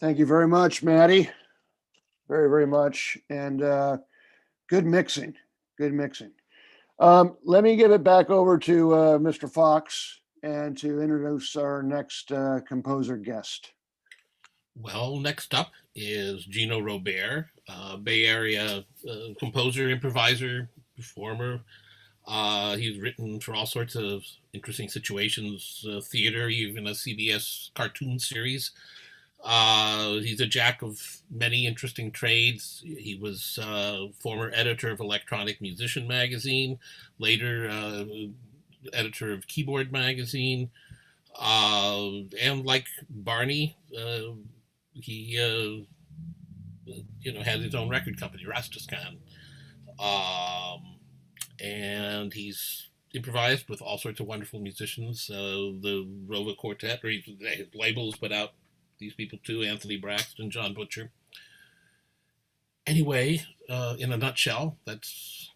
Thank you very much, Maddie. Very, very much. And good mixing. Good mixing. Let me give it back over to Mr. Fox and to introduce our next composer guest. Well, next up is Gino Robert, Bay Area composer, improviser, performer. He's written for all sorts of interesting situations, theater, even a CBS cartoon series. He's a jack of many interesting trades. He was former editor of Electronic Musician magazine, later editor of Keyboard magazine, and like Barney, he had his own record company, Rastascan, and he's improvised with all sorts of wonderful musicians. The Rova Quartet, or his labels, but out these people too: Anthony Braxton, John Butcher. Anyway, in a nutshell, let's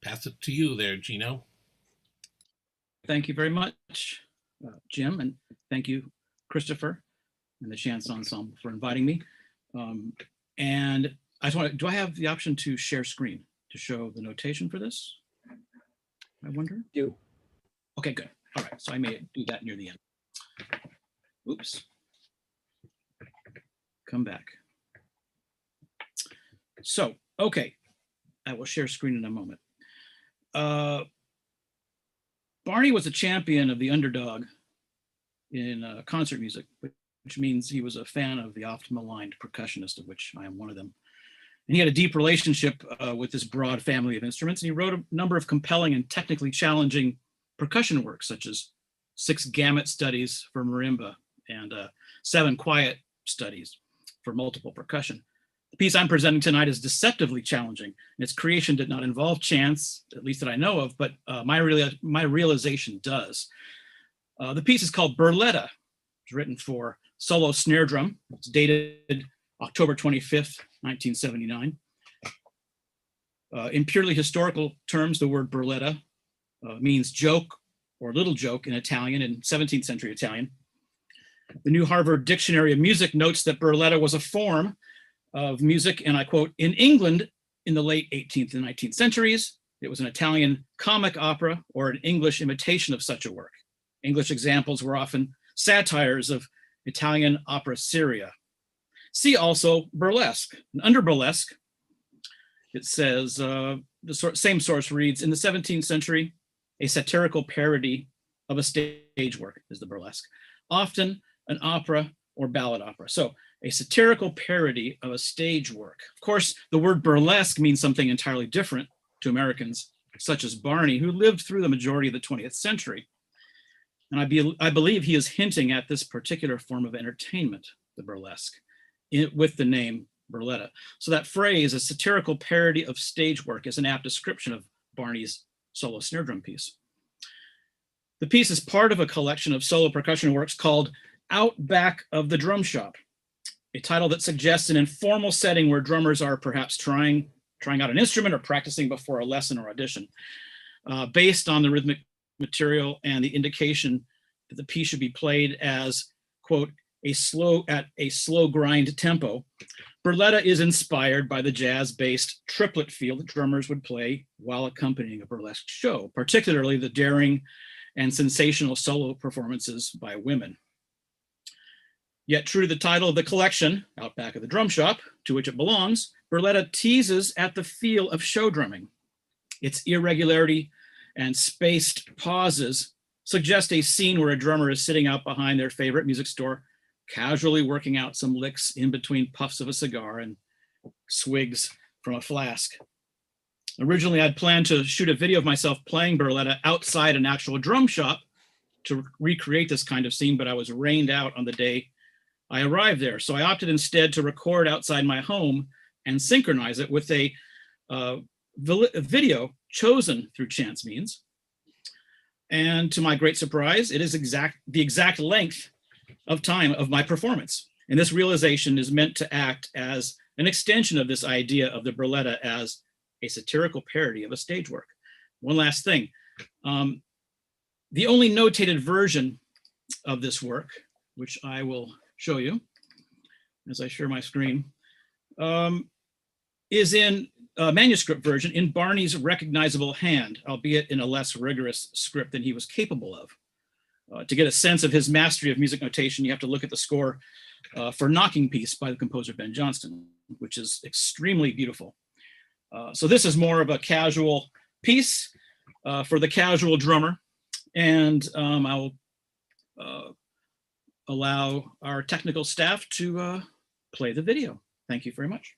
pass it to you there, Gino. Thank you very much, Jim, and thank you, Christopher, and the Chance Ensemble for inviting me. And I just want to, do I have the option to share screen to show the notation for this? I wonder. Do. Okay, good. All right, so I may do that near the end. Oops. Come back. So, okay, I will share screen in a moment. Barney was a champion of the underdog in concert music, which means he was a fan of the oft-maligned percussionist, of which I am one of them. And he had a deep relationship with this broad family of instruments, and he wrote a number of compelling and technically challenging percussion works, such as 6 gamut studies for marimba and 7 quiet studies for multiple percussion. The piece I'm presenting tonight is deceptively challenging, and its creation did not involve chance, at least that I know of, but my realization does. The piece is called Burletta. It's written for solo snare drum. It's dated October 25th, 1979. In purely historical terms, the word burletta means joke or little joke in Italian, in 17th century Italian. The New Harvard Dictionary of Music notes that burletta was a form of music, and I quote, in England in the late 18th and 19th centuries. It was an Italian comic opera or an English imitation of such a work. English examples were often satires of Italian opera seria. See also burlesque. And under burlesque, it says, the same source reads, in the 17th century, a satirical parody of a stage work is the burlesque, often an opera or ballad opera. So a satirical parody of a stage work. Of course, the word burlesque means something entirely different to Americans such as Barney, who lived through the majority of the 20th century. And I believe he is hinting at this particular form of entertainment, the burlesque, with the name burletta. So that phrase, a satirical parody of stage work, is an apt description of Barney's solo snare drum piece. The piece is part of a collection of solo percussion works called Out Back of the Drum Shop, a title that suggests an informal setting where drummers are perhaps trying out an instrument or practicing before a lesson or audition, based on the rhythmic material and the indication that the piece should be played as, quote, at a slow grind tempo. Burletta is inspired by the jazz-based triplet feel that drummers would play while accompanying a burlesque show, particularly the daring and sensational solo performances by women. Yet true to the title of the collection, Out Back of the Drum Shop, to which it belongs, burletta teases at the feel of show drumming. Its irregularity and spaced pauses suggest a scene where a drummer is sitting out behind their favorite music store, casually working out some licks in between puffs of a cigar and swigs from a flask. Originally, I'd planned to shoot a video of myself playing burletta outside an actual drum shop to recreate this kind of scene, but I was rained out on the day I arrived there. So I opted instead to record outside my home and synchronize it with a video chosen through chance means. And to my great surprise, it is the exact length of time of my performance. And this realization is meant to act as an extension of this idea of the burletta as a satirical parody of a stage work. One last thing. The only notated version of this work, which I will show you as I share my screen, is in a manuscript version in Barney's recognizable hand, albeit in a less rigorous script than he was capable of. To get a sense of his mastery of music notation, you have to look at the score for Knocking Piece by the composer Ben Johnston, which is extremely beautiful. So this is more of a casual piece for the casual drummer, and I'll allow our technical staff to play the video. Thank you very much.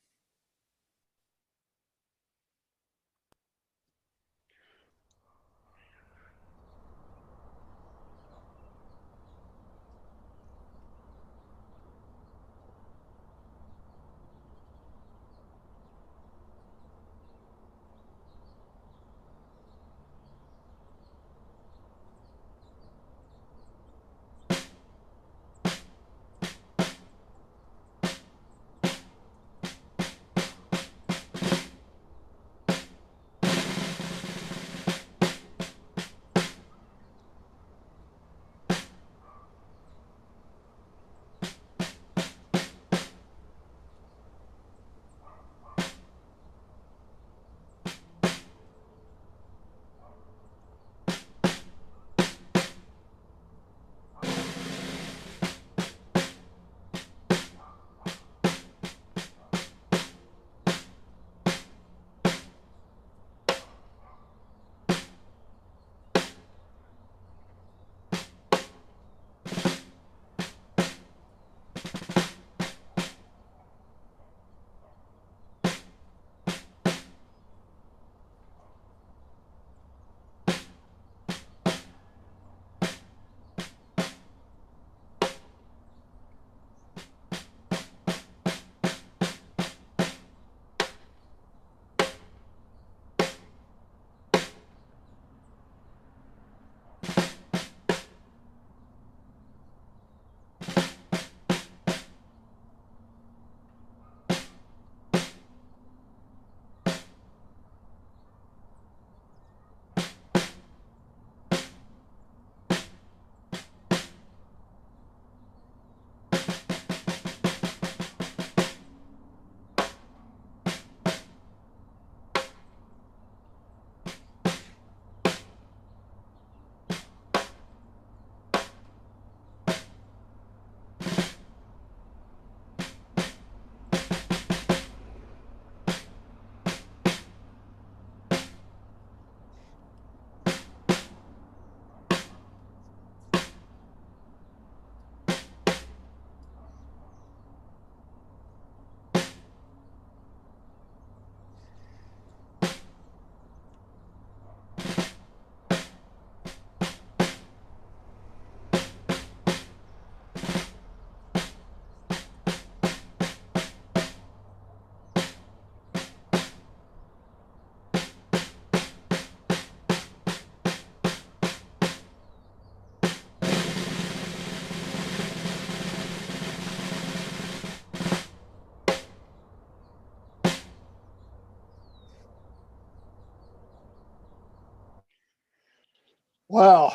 Wow.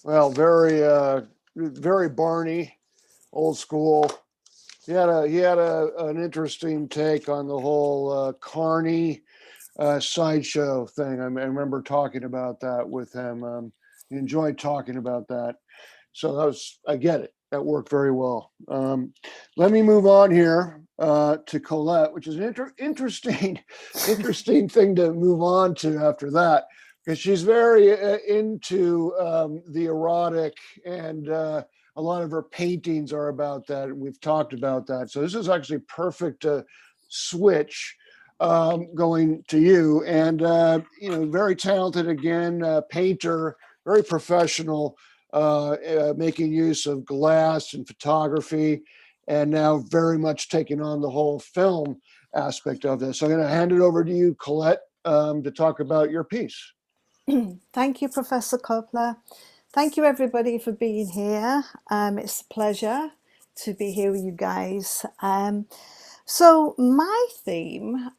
Well, very Barney, old school. He had an interesting take on the whole Carney sideshow thing. I remember talking about that with him. He enjoyed talking about that. So I get it. That worked very well. Let me move on here to Colette, which is an interesting thing to move on to after that, because she's very into the erotic, and a lot of her paintings are about that. And we've talked about that. So this is actually perfect switch going to you. And, very talented again, painter, very professional, making use of glass and photography, and now very much taking on the whole film aspect of this. So I'm going to hand it over to you, Colette, to talk about your piece. Thank you, Professor Coppola. Thank you, everybody, for being here. It's a pleasure to be here with you guys. So my theme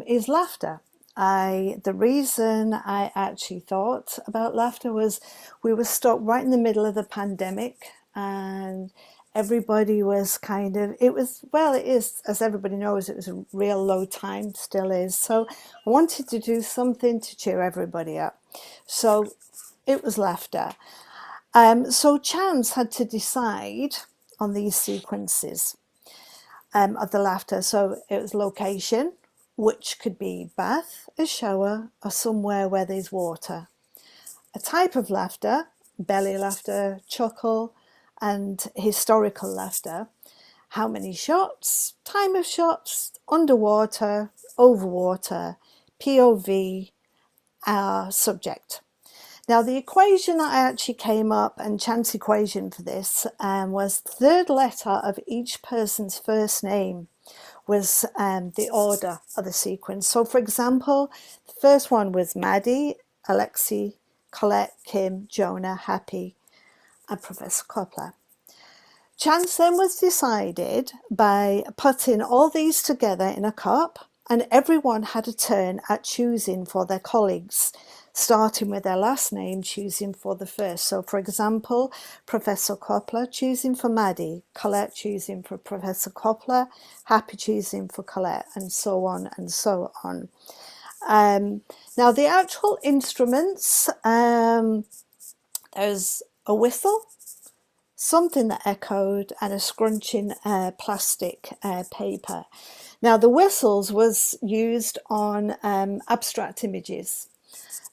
is laughter. The reason I actually thought about laughter was we were stuck right in the middle of the pandemic, and everybody was it is, as everybody knows, it was a real low time, still is. So I wanted to do something to cheer everybody up. So it was laughter. So Chance had to decide on these sequences of the laughter. So it was location, which could be bath, a shower, or somewhere where there's water. A type of laughter, belly laughter, chuckle, and historical laughter. How many shots, time of shots, underwater, over water, POV, our subject. Now, the equation that I actually came up, and Chance equation for this, was third letter of each person's first name was the order of the sequence. So, for example, the first one was Maddie, Alexia, Colette, Kim, Jonah, Happy, and Professor Coppola. Chance then was decided by putting all these together in a cup, and everyone had a turn at choosing for their colleagues, starting with their last name, choosing for the first. So, for example, Professor Coppola choosing for Maddie, Colette choosing for Professor Coppola, Happy choosing for Colette, and so on and so on. Now, the actual instruments, there's a whistle, something that echoed, and a scrunching plastic paper. Now, the whistles was used on abstract images.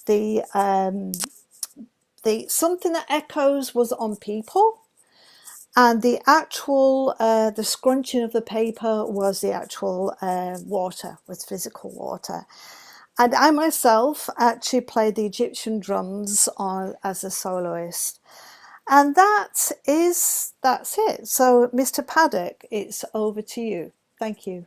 The something that echoes was on people, and the actual the scrunching of the paper was the actual water, was physical water. And I myself actually played the Egyptian drums as a soloist. And that's it. So, Mr. Paddock, it's over to you. Thank you.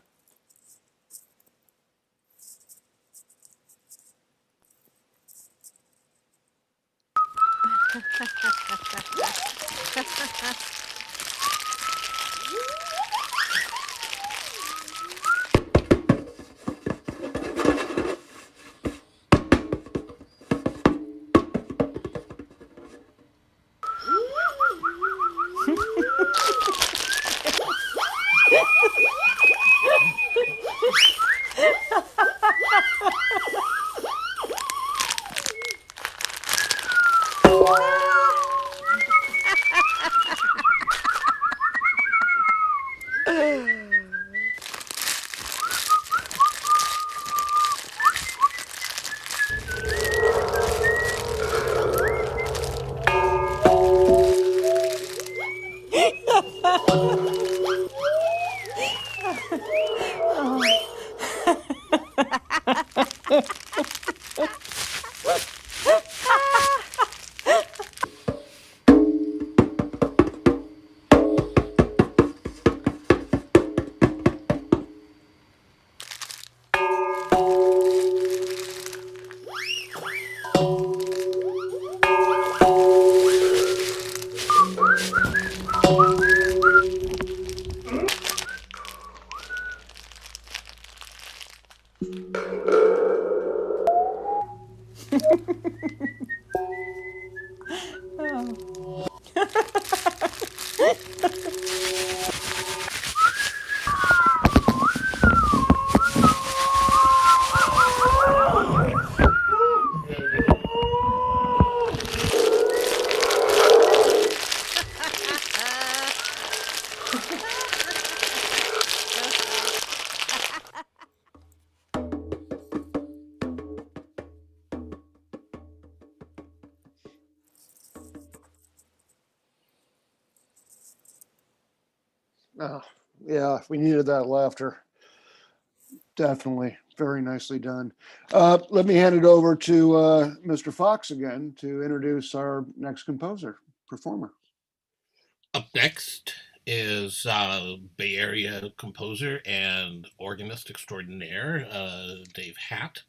Oh, yeah, we needed that laughter. Definitely. Very nicely done. Let me hand it over to Mr. Fox again to introduce our next composer, performer. Up next is Bay Area composer and organist extraordinaire, Dave Hatt.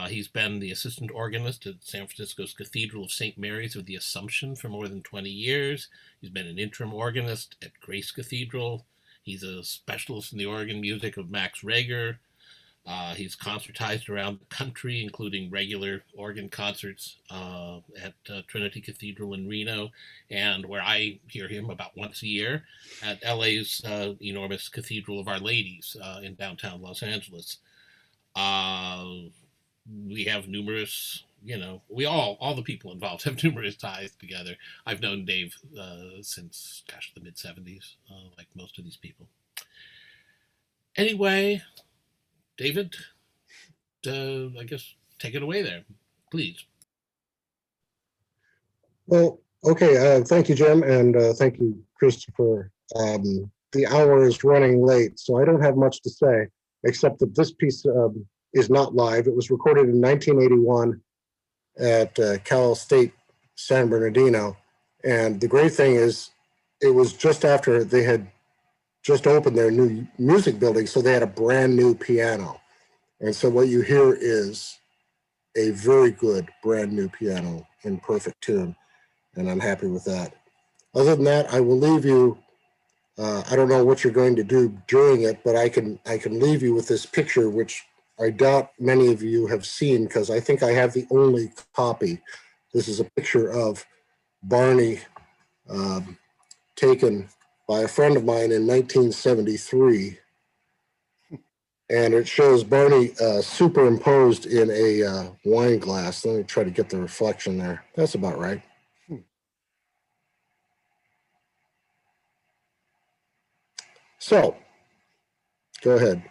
He's been the assistant organist at San Francisco's Cathedral of St. Mary's of the Assumption for more than 20 years. He's been an interim organist at Grace Cathedral. He's a specialist in the organ music of Max Reger. He's concertized around the country, including regular organ concerts at Trinity Cathedral in Reno, and where I hear him about once a year at LA's enormous Cathedral of Our Ladies in downtown Los Angeles. We have numerous, all the people involved have numerous ties together. I've known Dave since, the mid-'70s, like most of these people. Anyway, David, I guess take it away there, please. Well, okay. Thank you, Jim, and thank you, Christopher. The hour is running late, so I don't have much to say, except that this piece is not live. It was recorded in 1981 at Cal State San Bernardino. And the great thing is, it was just after they had just opened their new music building, so they had a brand new piano. And so what you hear is a very good brand new piano in perfect tune, and I'm happy with that. Other than that, I will leave you. I don't know what you're going to do during it, but I can leave you with this picture, which I doubt many of you have seen because I think I have the only copy. This is a picture of Barney taken by a friend of mine in 1973. And it shows Barney superimposed in a wine glass. Let me try to get the reflection there. That's about right. So, go ahead.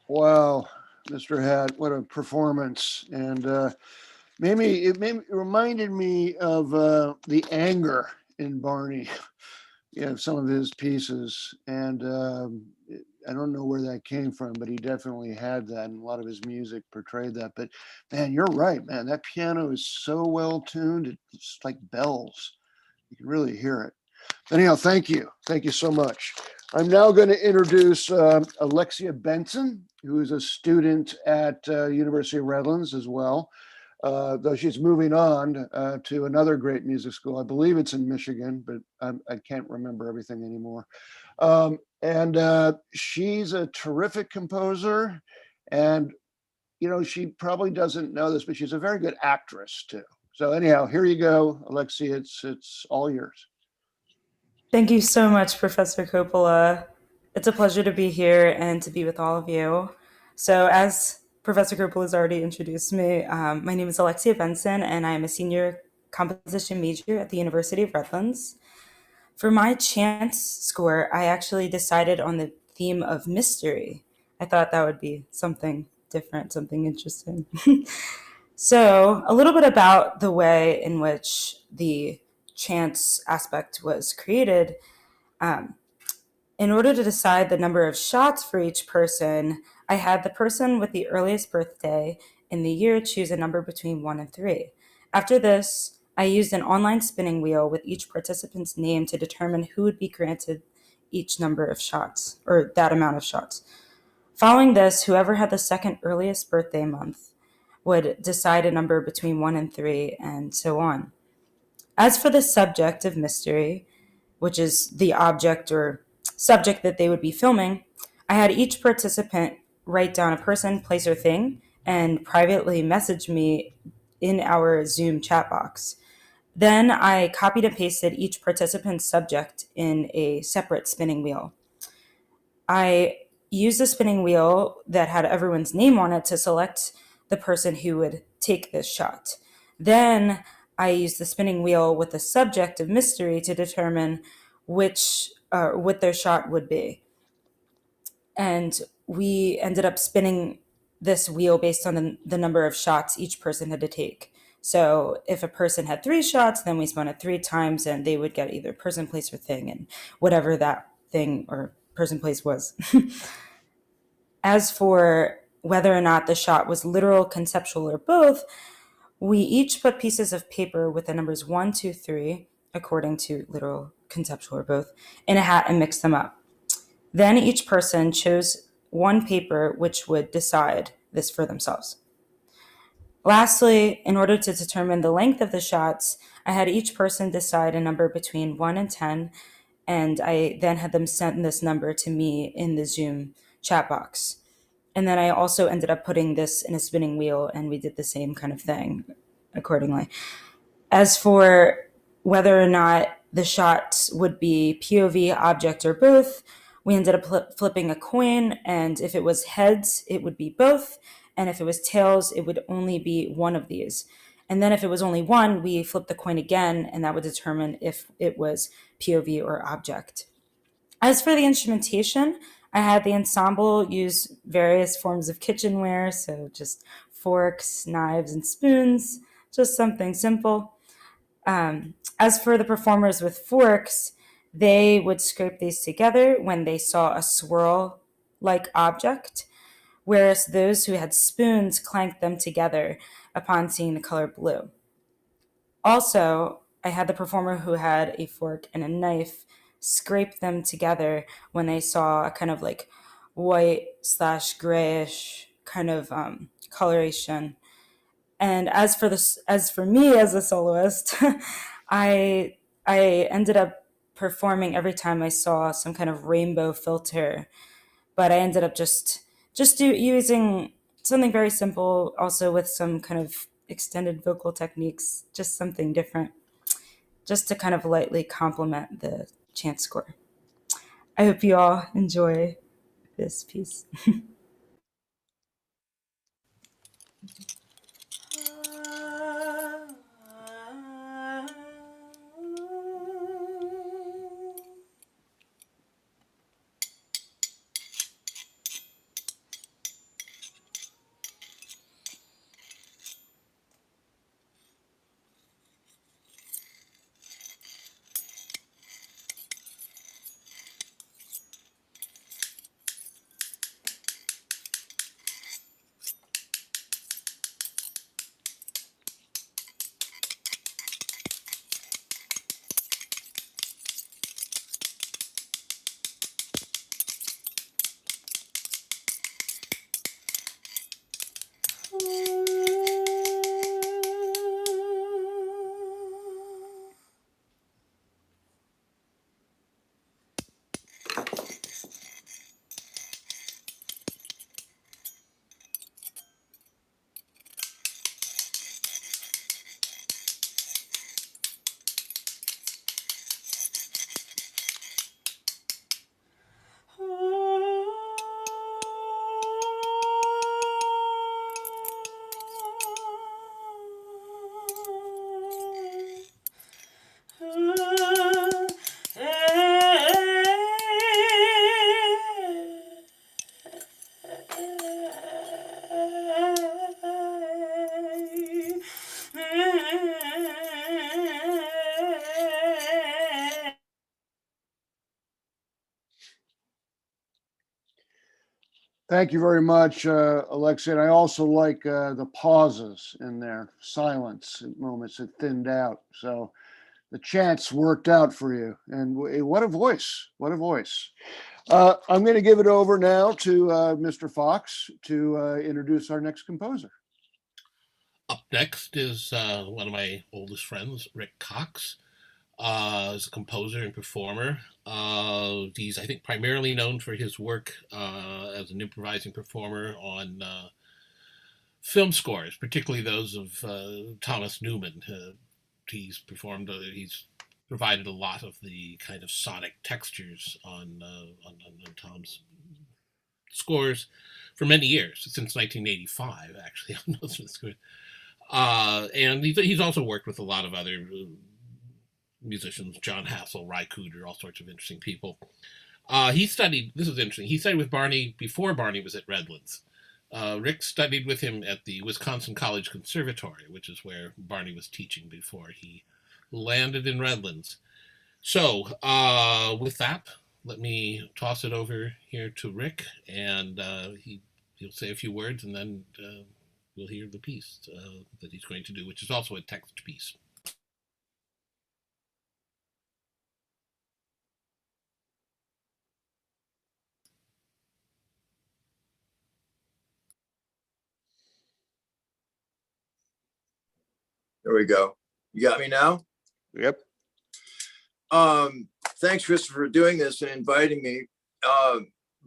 Wow, Mr. Hatt, what a performance. And it reminded me of the anger in Barney, some of his pieces. And I don't know where that came from, but he definitely had that, and a lot of his music portrayed that. But man, you're right, man. That piano is so well tuned. It's like bells. You can really hear it. Anyhow, thank you. Thank you so much. I'm now going to introduce Alexia Benson, who is a student at University of Redlands as well, though she's moving on to another great music school. I believe it's in Michigan, but I can't remember everything anymore. And she's a terrific composer. And, she probably doesn't know this, but she's a very good actress too. So anyhow, here you go, Alexia. It's all yours. Thank you so much, Professor Coppola. It's a pleasure to be here and to be with all of you. So as Professor Coppola has already introduced me, my name is Alexia Benson, and I am a senior composition major at the University of Redlands. For my chance score, I actually decided on the theme of mystery. I thought that would be something different, something interesting. So a little bit about the way in which the chance aspect was created. In order to decide the number of shots for each person, I had the person with the earliest birthday in the year choose a number between 1 and 3. After this, I used an online spinning wheel with each participant's name to determine who would be granted each number of shots, or that amount of shots. Following this, whoever had the second earliest birthday month would decide a number between 1 and 3, and so on. As for the subject of mystery, which is the object or subject that they would be filming, I had each participant write down a person, place, or thing and privately message me in our Zoom chat box. Then I copied and pasted each participant's subject in a separate spinning wheel. I used a spinning wheel that had everyone's name on it to select the person who would take this shot. Then I used the spinning wheel with the subject of mystery to determine what their shot would be. And we ended up spinning this wheel based on the number of shots each person had to take. So if a person had 3 shots, then we spun it 3 times and they would get either person, place, or thing, and whatever that thing or person, place was. As for whether or not the shot was literal, conceptual, or both, we each put pieces of paper with the numbers 1, 2, 3, according to literal, conceptual, or both, in a hat and mixed them up. Then each person chose one paper which would decide this for themselves. Lastly, in order to determine the length of the shots, I had each person decide a number between 1 and 10, and I then had them send this number to me in the Zoom chat box. And then I also ended up putting this in a spinning wheel, and we did the same kind of thing accordingly. As for whether or not the shots would be POV, object, or both, we ended up flipping a coin, and if it was heads, it would be both, and if it was tails, it would only be one of these. And then if it was only one, we flipped the coin again, and that would determine if it was POV or object. As for the instrumentation, I had the ensemble use various forms of kitchenware, so just forks, knives, and spoons, just something simple. As for the performers with forks, they would scrape these together when they saw a swirl-like object, whereas those who had spoons clanked them together upon seeing the color blue. Also, I had the performer who had a fork and a knife scrape them together when they saw a kind of like white/grayish kind of coloration. And as for me as a soloist, I ended up performing every time I saw some kind of rainbow filter, but I ended up just using something very simple, also with some kind of extended vocal techniques, just something different, just to kind of lightly complement the chant score. I hope you all enjoy this piece. Thank you very much, Alexia. And I also like the pauses in there, silence at moments that thinned out. So the chants worked out for you. And what a voice. What a voice. I'm going to give it over now to Mr. Fox to introduce our next composer. Up next is one of my oldest friends, Rick Cox. Is a composer and performer. He's, I think, primarily known for his work as an improvising performer on film scores, particularly those of Thomas Newman. He's provided a lot of the kind of sonic textures on Tom's scores for many years, since 1985, actually, on those scores. And he's also worked with a lot of other musicians, John Hassel, Ry Cooder, all sorts of interesting people. He studied, this is interesting, he studied with Barney before Barney was at Redlands. Rick studied with him at the Wisconsin College Conservatory, which is where Barney was teaching before he landed in Redlands. So with that, let me toss it over here to Rick, and he'll say a few words, and then we'll hear the piece that he's going to do, which is also a text piece. There we go. You got me now? Yep. Thanks, Christopher, for doing this and inviting me.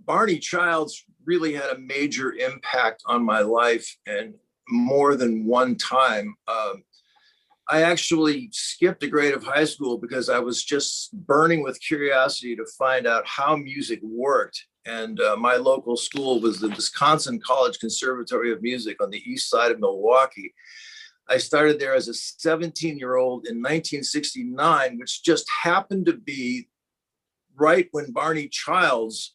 Barney Childs really had a major impact on my life, and more than one time. I actually skipped a grade of high school because I was just burning with curiosity to find out how music worked. And my local school was the Wisconsin College Conservatory of Music on the east side of Milwaukee. I started there as a 17-year-old in 1969, which just happened to be right when Barney Childs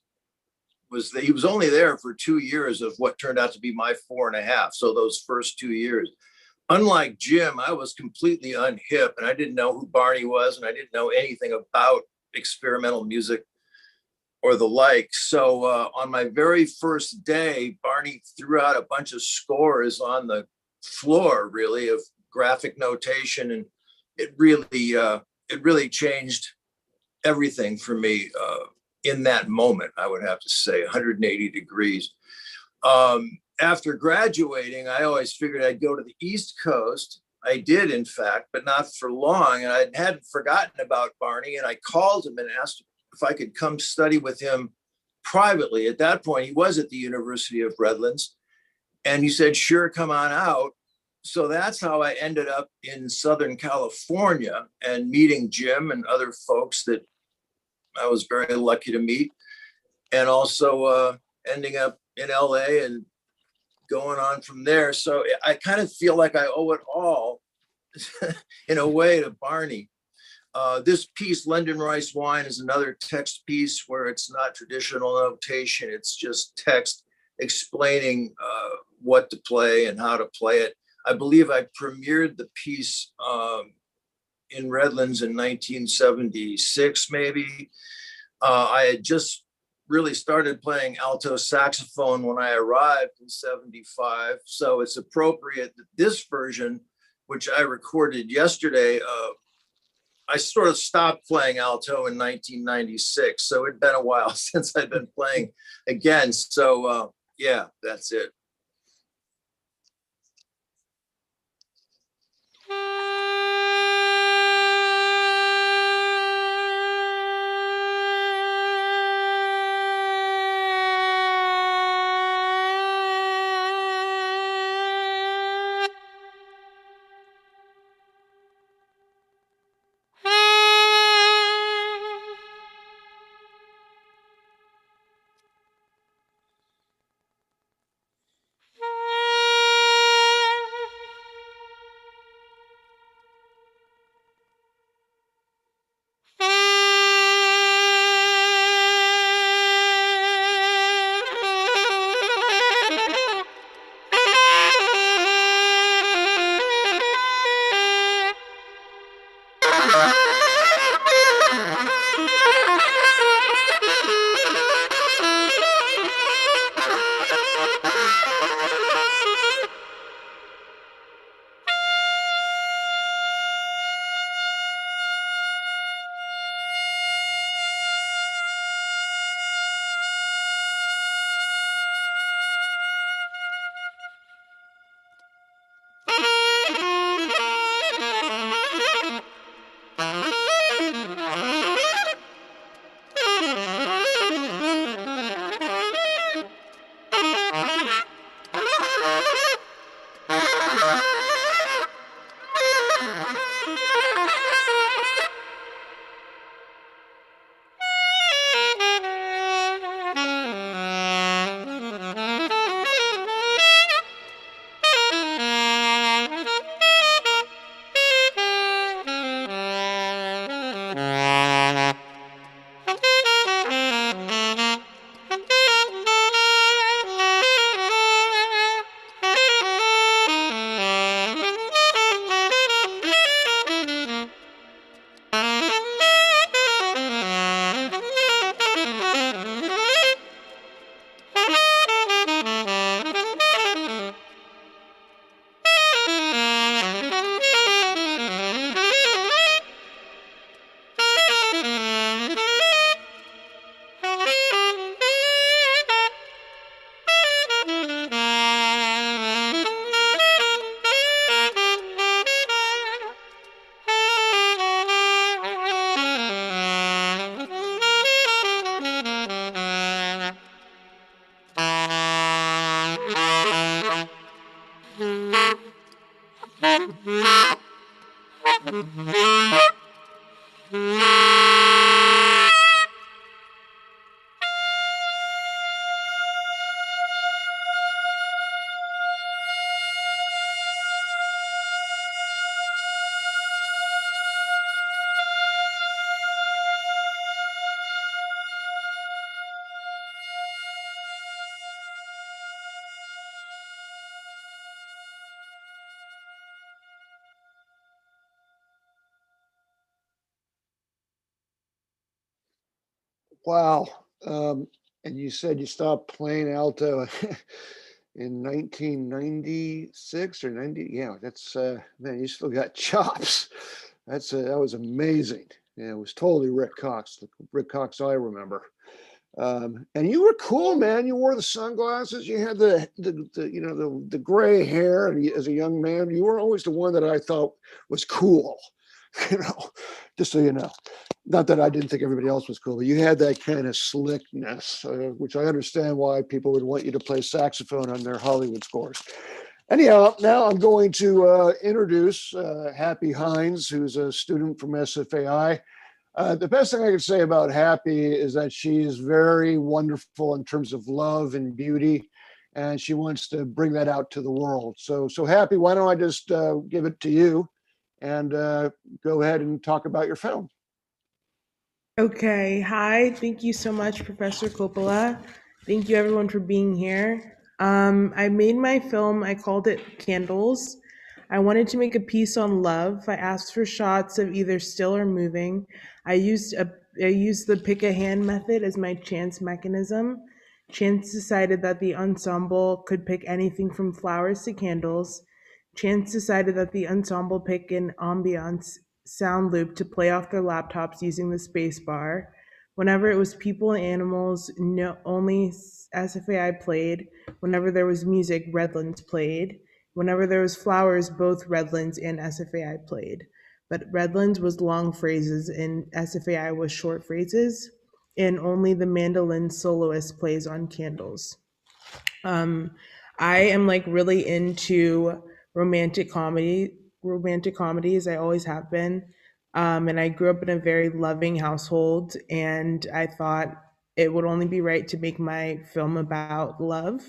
he was only there for 2 years of what turned out to be my 4.5. So those first 2 years. Unlike Jim, I was completely unhip, and I didn't know who Barney was, and I didn't know anything about experimental music or the like. So on my very first day, Barney threw out a bunch of scores on the floor, really, of graphic notation, and it really changed everything for me in that moment. I would have to say 180 degrees. After graduating, I always figured I'd go to the East Coast. I did, in fact, but not for long, and I hadn't forgotten about Barney, and I called him and asked if I could come study with him privately. At that point, he was at the University of Redlands. And he said, sure, come on out. So that's how I ended up in Southern California and meeting Jim and other folks that I was very lucky to meet. And also ending up in LA and going on from there. So I kind of feel like I owe it all in a way to Barney. This piece, London Rice Wine, is another text piece where it's not traditional notation. It's just text explaining what to play and how to play it. I believe I premiered the piece in Redlands in 1976, maybe. I had just really started playing alto saxophone when I arrived in 75. So it's appropriate that this version, which I recorded yesterday, I sort of stopped playing alto in 1996. So it'd been a while since I've been playing again. So yeah, that's it. Wow. And you said you stopped playing alto in 1996 or 90. Yeah, that's man, you still got chops. That was amazing. Yeah, it was totally Rick Cox, the Rick Cox I remember. And you were cool, man. You wore the sunglasses. You had the gray hair, and as a young man, you were always the one that I thought was cool. Just so you know. Not that I didn't think everybody else was cool, but you had that kind of slickness, which I understand why people would want you to play saxophone on their Hollywood scores. Anyhow, now I'm going to introduce Happy Heinz, who's a student from SFAI. The best thing I can say about Happy is that she is very wonderful in terms of love and beauty, and she wants to bring that out to the world. So Happy, why don't I just give it to you and go ahead and talk about your film. Okay, hi. Thank you so much, Professor Coppola. Thank you everyone for being here. I made my film, I called it Candles. I wanted to make a piece on love. I asked for shots of either still or moving. I used the pick a hand method as my chance mechanism. Chance decided that the ensemble could pick anything from flowers to candles. Chance decided that the ensemble pick an ambiance sound loop to play off their laptops using the space bar. Whenever it was people and animals, only SFAI played. Whenever there was music, Redlands played. Whenever there was flowers, both Redlands and SFAI played. But Redlands was long phrases and SFAI was short phrases, and only the mandolin soloist plays on Candles. I am like really into romantic comedies. I always have been. And I grew up in a very loving household, and I thought it would only be right to make my film about love.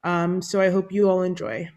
So I hope you all enjoy.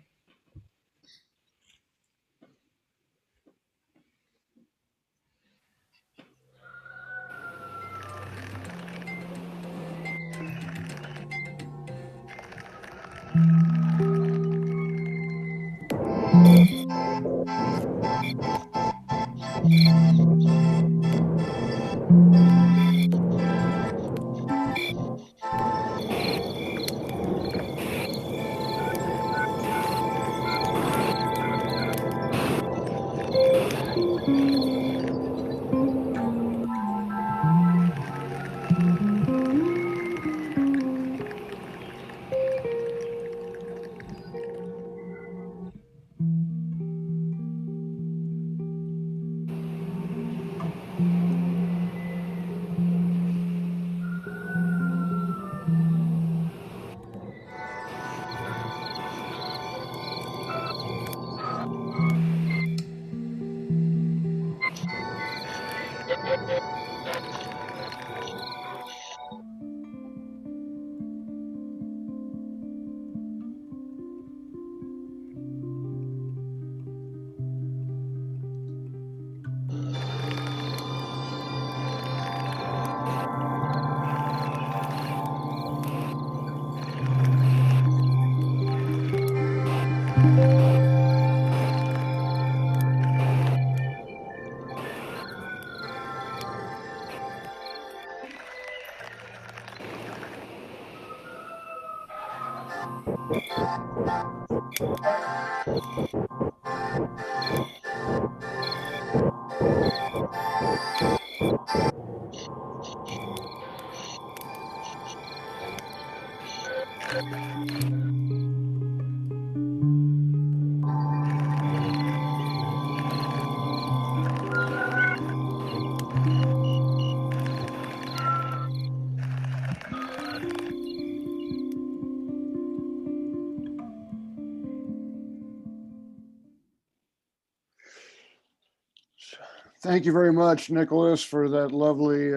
Thank you very much, Nicholas, for that lovely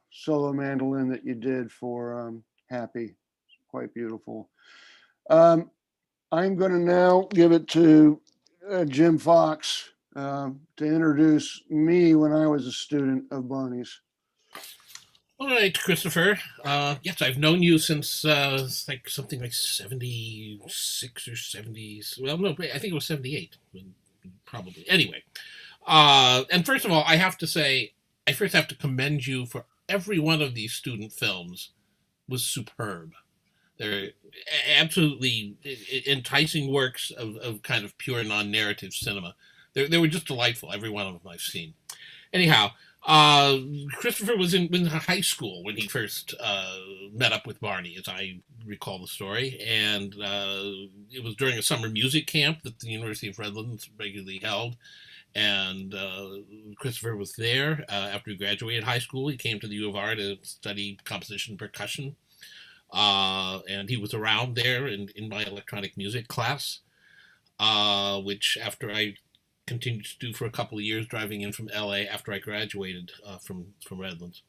solo mandolin that you did for Happy. Quite beautiful. I'm going to now give it to Jim Fox to introduce me when I was a student of Barney's. All right, Christopher. Yes, I've known you since like something like 76 or 70s. Well, no, I think it was 78, probably. Anyway, and first of all, I have to say, I first have to commend you for every one of these student films was superb. They're absolutely enticing works of kind of pure non-narrative cinema. They were just delightful, every one of them I've seen. Anyhow, Christopher was in high school when he first met up with Barney, as I recall the story, and it was during a summer music camp that the University of Redlands regularly held, and Christopher was there after he graduated high school. He came to the U of R to study composition and percussion, and he was around there in my electronic music class, which after I continued to do for a couple of years, driving in from LA after I graduated from Redlands.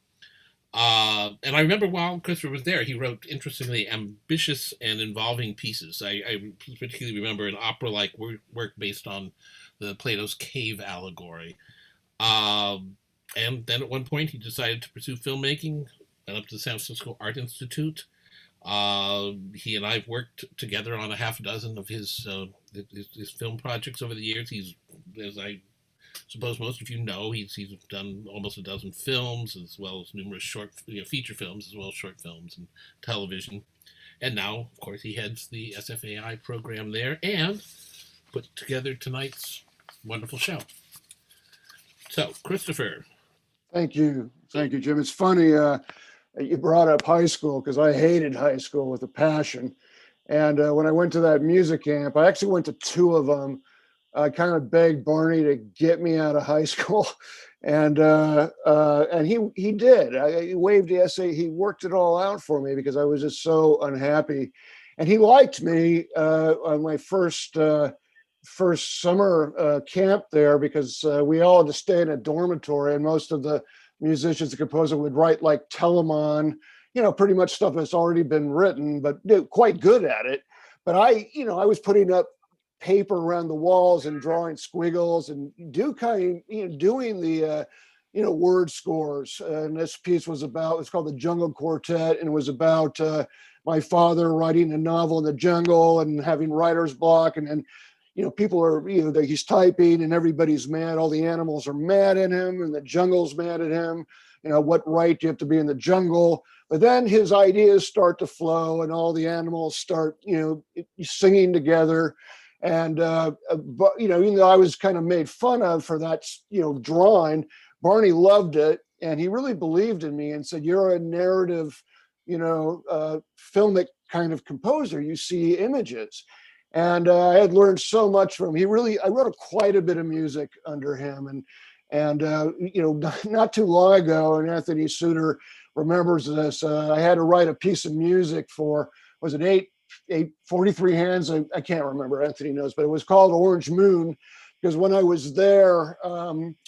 And I remember while Christopher was there, he wrote interestingly ambitious and involving pieces. I particularly remember an opera-like work based on the Plato's cave allegory. And then at one point he decided to pursue filmmaking, went up to the San Francisco Art Institute. He and I've worked together on a half dozen of his film projects over the years. He's, as I suppose most of you know, he's done almost a dozen films, as well as numerous feature films, as well as short films and television. And now, of course, he heads the SFAI program there and put together tonight's wonderful show. So, Christopher. Thank you, Jim. It's funny you brought up high school, because I hated high school with a passion. And when I went to that music camp, I actually went to two of them. I kind of begged Barney to get me out of high school, and he did. He waived the essay. He worked it all out for me because I was just so unhappy, and he liked me on my first summer camp there, because we all had to stay in a dormitory, and most of the musicians, the composer would write like Telemann, pretty much stuff that's already been written, but quite good at it. But I was putting up paper around the walls and drawing squiggles and doing the word scores. And this piece it's called the Jungle Quartet, and it was about my father writing a novel in the jungle and having writer's block, and then people are, he's typing and everybody's mad. All the animals are mad at him and the jungle's mad at him. What right do you have to be in the jungle? But then his ideas start to flow and all the animals start, singing together. And, but, even though I was kind of made fun of for that, drawing, Barney loved it. And he really believed in me and said, you're a narrative, filmic kind of composer. You see images. And I had learned so much from him. I wrote quite a bit of music under him. And not too long ago, and Anthony Suter remembers this, I had to write a piece of music for, was it 43 hands? I can't remember, Anthony knows, but it was called Orange Moon, because when I was there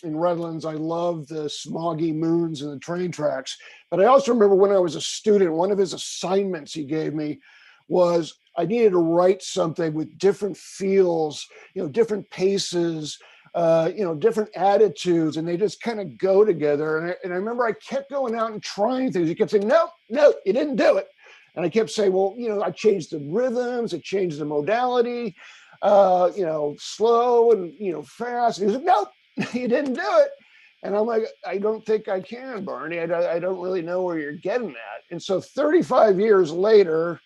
in Redlands, I loved the smoggy moons and the train tracks. But I also remember when I was a student, one of his assignments he gave me was I needed to write something with different feels, different paces, different attitudes, and they just kind of go together. And I remember I kept going out and trying things. He kept saying, no, you didn't do it. And I kept saying, well, I changed the rhythms, I changed the modality, slow and, fast. And he was like, nope, you didn't do it. And I'm like, I don't think I can, Barney. I don't really know where you're getting at. And so 35 years later,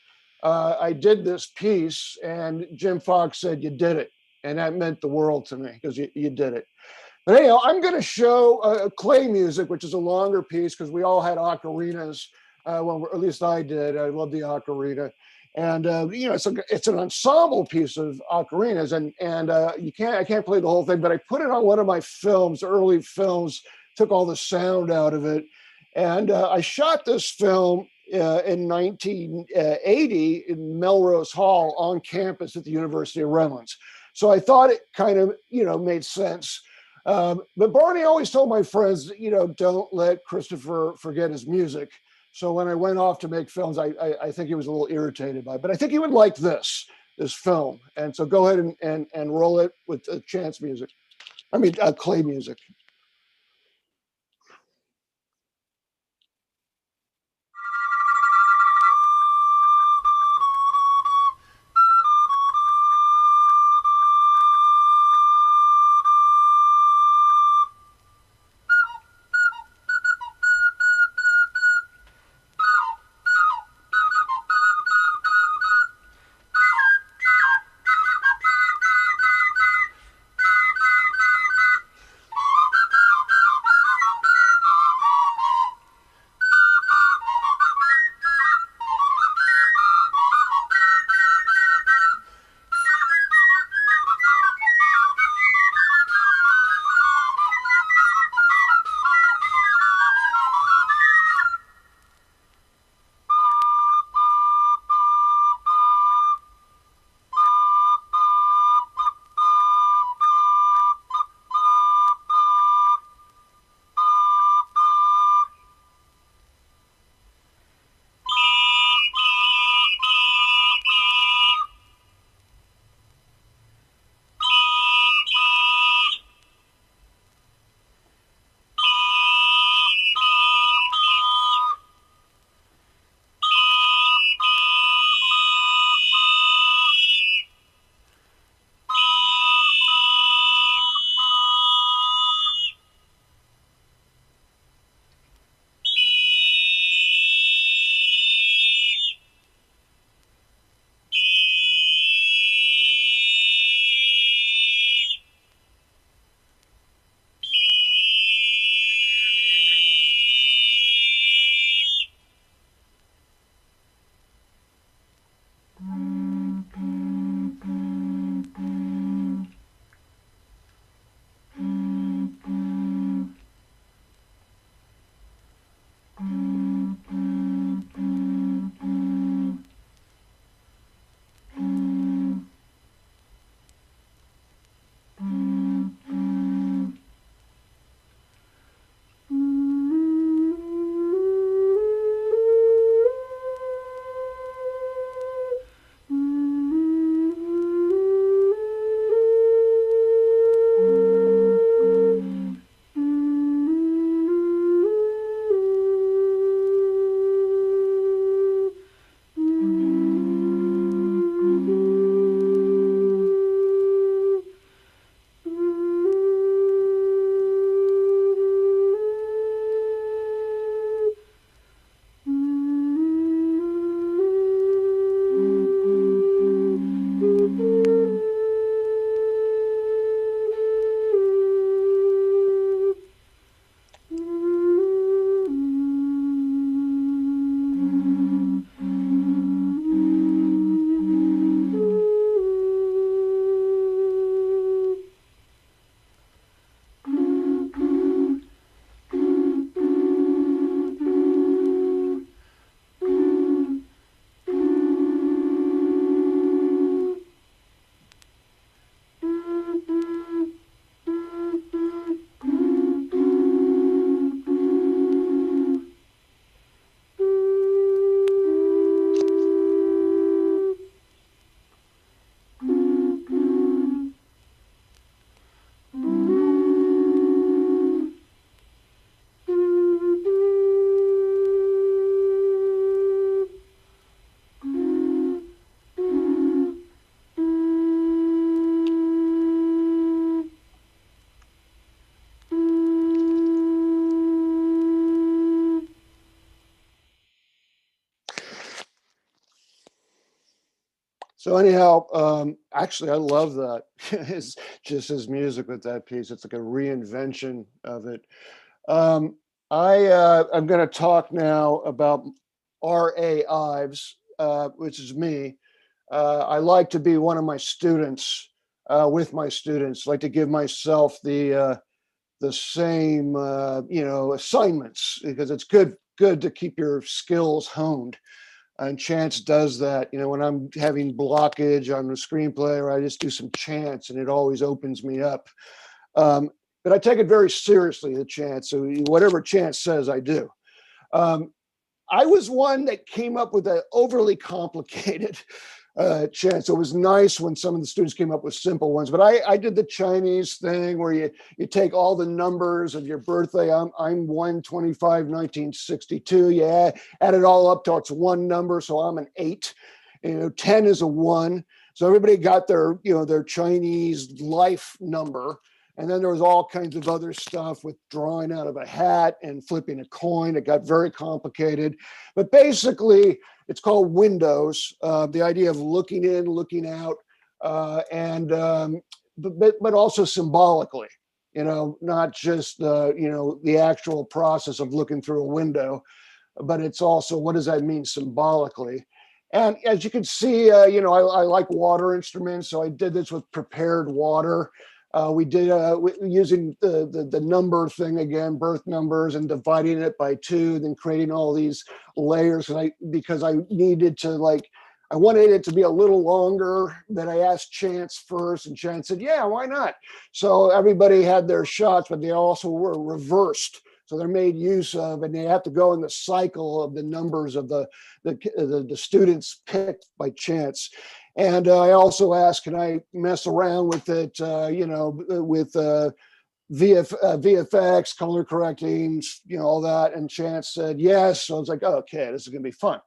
I did this piece, and Jim Fox said, you did it. And that meant the world to me, because you did it. But anyhow, I'm going to show clay music, which is a longer piece, because we all had ocarinas. At least I did. I love the ocarina. And, it's an ensemble piece of ocarinas. And I can't play the whole thing, but I put it on one of my films, early films, took all the sound out of it. And I shot this film in 1980 in Melrose Hall on campus at the University of Redlands. So I thought it kind of, made sense. But Barney always told my friends, don't let Christopher forget his music. So when I went off to make films, I think he was a little irritated by it. But I think he would like this film. And so go ahead and roll it with Chance music. Clay music. So anyhow, actually, I love that. It's just his music with that piece. It's like a reinvention of it. I'm going to talk now about R.A. Ives, which is me. I like to be one of my students, with my students. I like to give myself the same, assignments, because it's good to keep your skills honed. And Chance does that. When I'm having blockage on the screenplay, or I just do some chants, and it always opens me up. But I take it very seriously, the chant. So whatever Chance says, I do. I was one that came up with an overly complicated chant. So it was nice when some of the students came up with simple ones. But I did the Chinese thing where you take all the numbers of your birthday. I'm 1/25/1962. Yeah, add it all up till it's one number. So I'm an 8. 10 is a 1. So everybody got their Chinese life number. And then there was all kinds of other stuff with drawing out of a hat and flipping a coin. It got very complicated. But basically, it's called windows. The idea of looking in, looking out, but also symbolically. Not just the actual process of looking through a window, but it's also, what does that mean symbolically? And as you can see, I like water instruments, so I did this with prepared water. We did using the number thing again, birth numbers, and dividing it by 2, then creating all these layers. Because I needed to I wanted it to be a little longer. Then I asked Chance first, and Chance said, "Yeah, why not?" So everybody had their shots, but they also were reversed. So they're made use of, and they have to go in the cycle of the numbers of the students picked by Chance. And I also asked, can I mess around with it, with VFX, color correcting, all that. And Chance said yes. So I was like, oh, okay, this is going to be fun.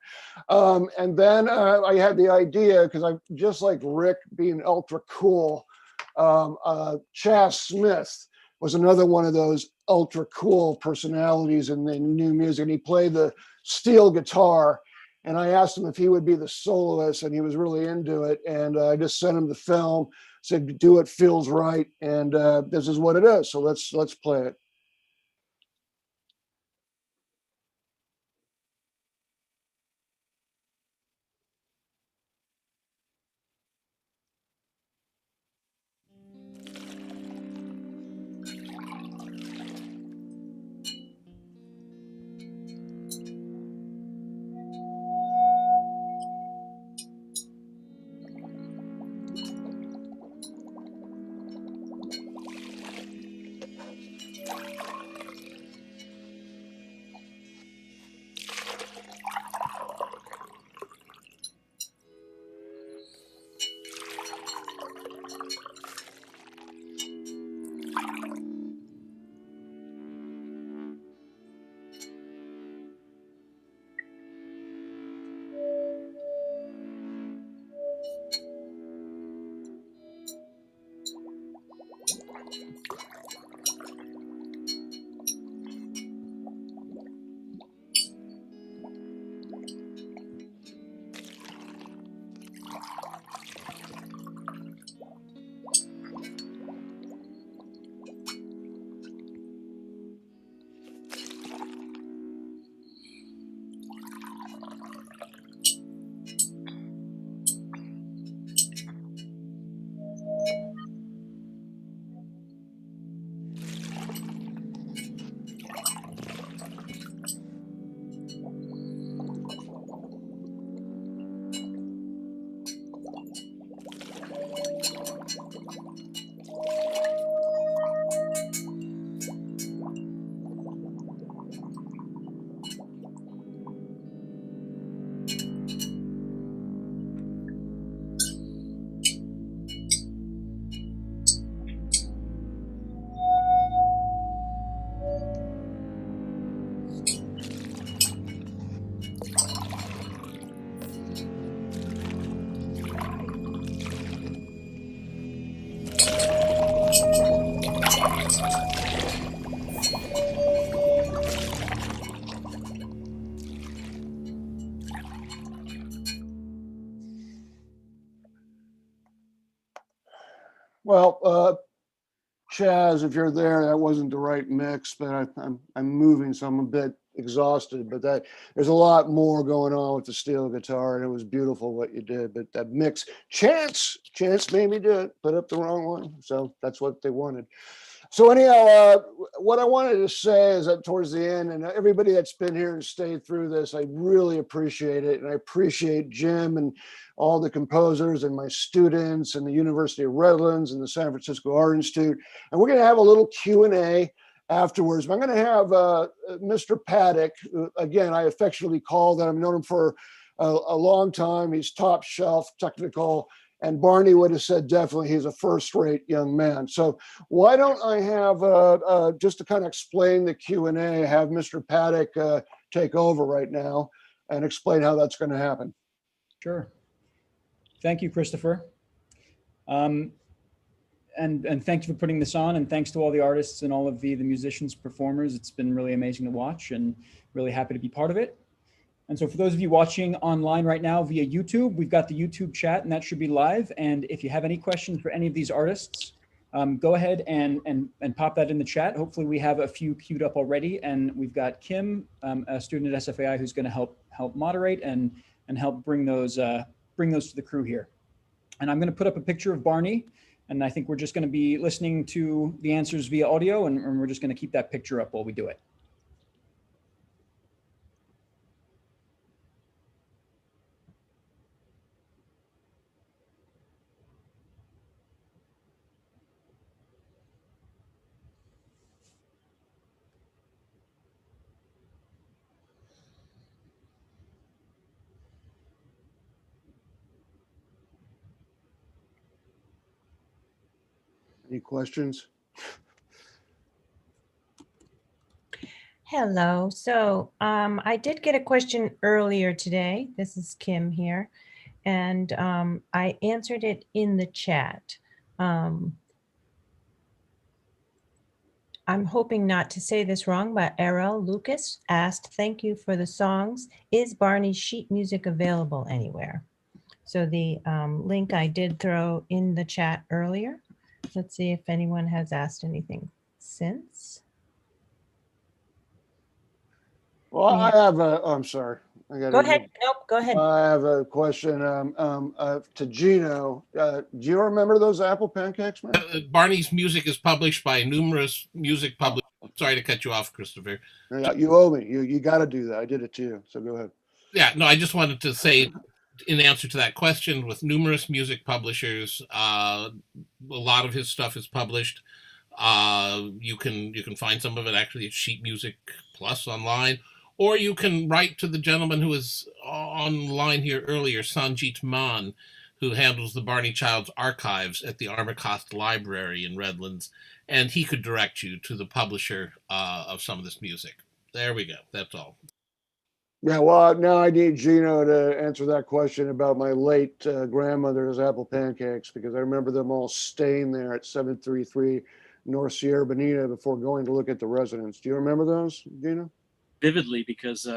And then I had the idea, because I'm just like Rick being ultra cool. Chas Smith was another one of those ultra cool personalities in the new music. And he played the steel guitar. And I asked him if he would be the soloist, and he was really into it. And I just sent him the film, said, "Do it, feels right." And this is what it is. So let's play it. Well, Chaz, if you're there, that wasn't the right mix, but I'm moving, so I'm a bit exhausted. But there's a lot more going on with the steel guitar, and it was beautiful what you did. But that mix, Chance made me do it, put up the wrong one, so that's what they wanted. So anyhow, what I wanted to say is that towards the end, and everybody that's been here and stayed through this, I really appreciate it. And I appreciate Jim and all the composers and my students and the University of Redlands and the San Francisco Art Institute. And we're gonna have a little Q&A afterwards. But I'm gonna have Mr. Paddock, again, I affectionately call that. I've known him for a long time. He's top shelf technical. And Barney would have said definitely he's a first-rate young man. So why don't I have, just to kind of explain the Q&A, have Mr. Paddock take over right now and explain how that's going to happen. Sure. Thank you, Christopher. And thank you for putting this on, and thanks to all the artists and all of the musicians, performers. It's been really amazing to watch and really happy to be part of it. And so for those of you watching online right now via YouTube, we've got the YouTube chat and that should be live. And if you have any questions for any of these artists, go ahead and pop that in the chat. Hopefully we have a few queued up already. And we've got Kim, a student at SFAI, who's going to help moderate and help bring those to the crew here. And I'm going to put up a picture of Barney. And I think we're just going to be listening to the answers via audio, and we're just going to keep that picture up while we do it. Any questions? Hello. So I did get a question earlier today. This is Kim here. And I answered it in the chat. I'm hoping not to say this wrong, but Errol Lucas asked, thank you for the songs. Is Barney's sheet music available anywhere? So the link I did throw in the chat earlier. Let's see if anyone has asked anything since. Well, I have I'm sorry. Go ahead. Nope, go ahead. I have a question to Gino. Do you remember those apple pancakes, man? Barney's music is published by numerous music publishers. Sorry to cut you off, Christopher. You owe me. You got to do that. I did it to you. So go ahead. Yeah, no, I just wanted to say, in answer to that question, with numerous music publishers, a lot of his stuff is published. You can find some of it actually at Sheet Music Plus online, or you can write to the gentleman who was online here earlier, Sanjit Maan, who handles the Barney Childs archives at the Armacost Library in Redlands, and he could direct you to the publisher of some of this music. There we go. That's all. Yeah, well, now I need Gino to answer that question about my late grandmother's apple pancakes, because I remember them all staying there at 733 North Sierra Bonita before going to look at the residence. Do you remember those, Gino? Vividly, because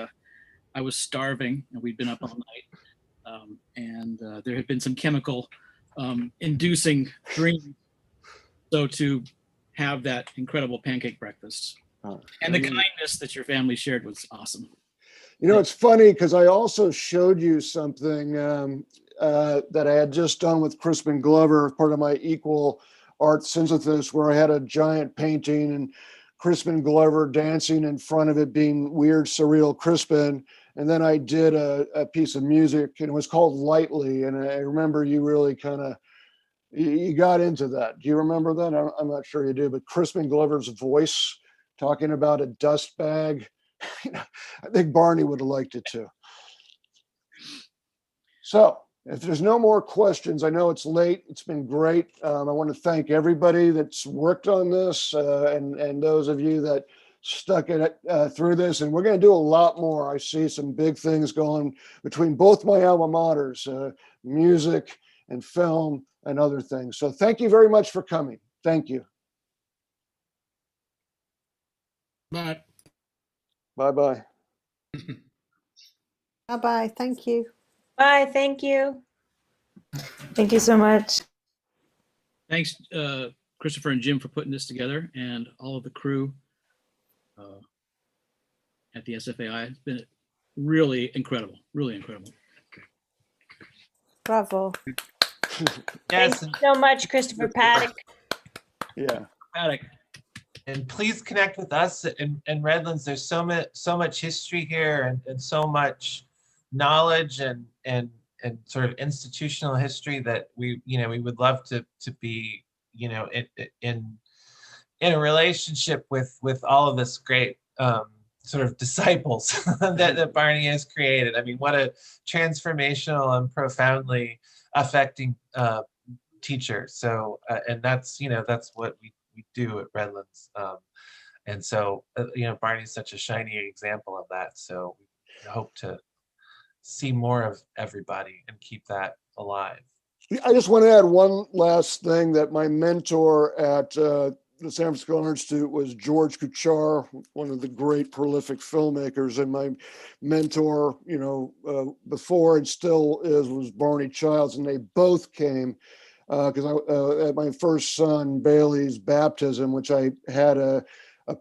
I was starving and we'd been up all night, and there had been some chemical inducing dreams. So to have that incredible pancake breakfast and the kindness that your family shared was awesome. You know, it's funny because I also showed you something that I had just done with Crispin Glover, part of my equal art synthesis, where I had a giant painting and Crispin Glover dancing in front of it, being weird, surreal Crispin. And then I did a piece of music, and it was called Lightly. And I remember you really kind of, you got into that. Do you remember that? I'm not sure you do, but Crispin Glover's voice talking about a dust bag. I think Barney would have liked it too. So if there's no more questions, I know it's late. It's been great. I want to thank everybody that's worked on this and those of you that stuck it through this. And we're going to do a lot more. I see some big things going between both my alma maters, music and film and other things. So thank you very much for coming. Thank you. Bye. Bye-bye. Bye-bye. Thank you. Bye. Thank you. Thank you so much. Thanks, Christopher and Jim, for putting this together, and all of the crew at the SFAI. It's been really incredible, really incredible. Bravo. Yes. Thank you so much, Christopher Paddock. Yeah. Paddock. And please connect with us in Redlands. There's so much history here and so much knowledge and sort of institutional history that we would love to be in a relationship with all of this great sort of disciples that Barney has created. I mean, what a transformational and profoundly affecting teacher. So and that's what we do at Redlands. And so Barney's such a shining example of that. So we hope to see more of everybody and keep that alive. I just want to add one last thing, that my mentor at the San Francisco Art Institute was George Kuchar, one of the great prolific filmmakers, and my mentor, before and still is, was Barney Childs, and they both came because at my first son Bailey's baptism, which I had a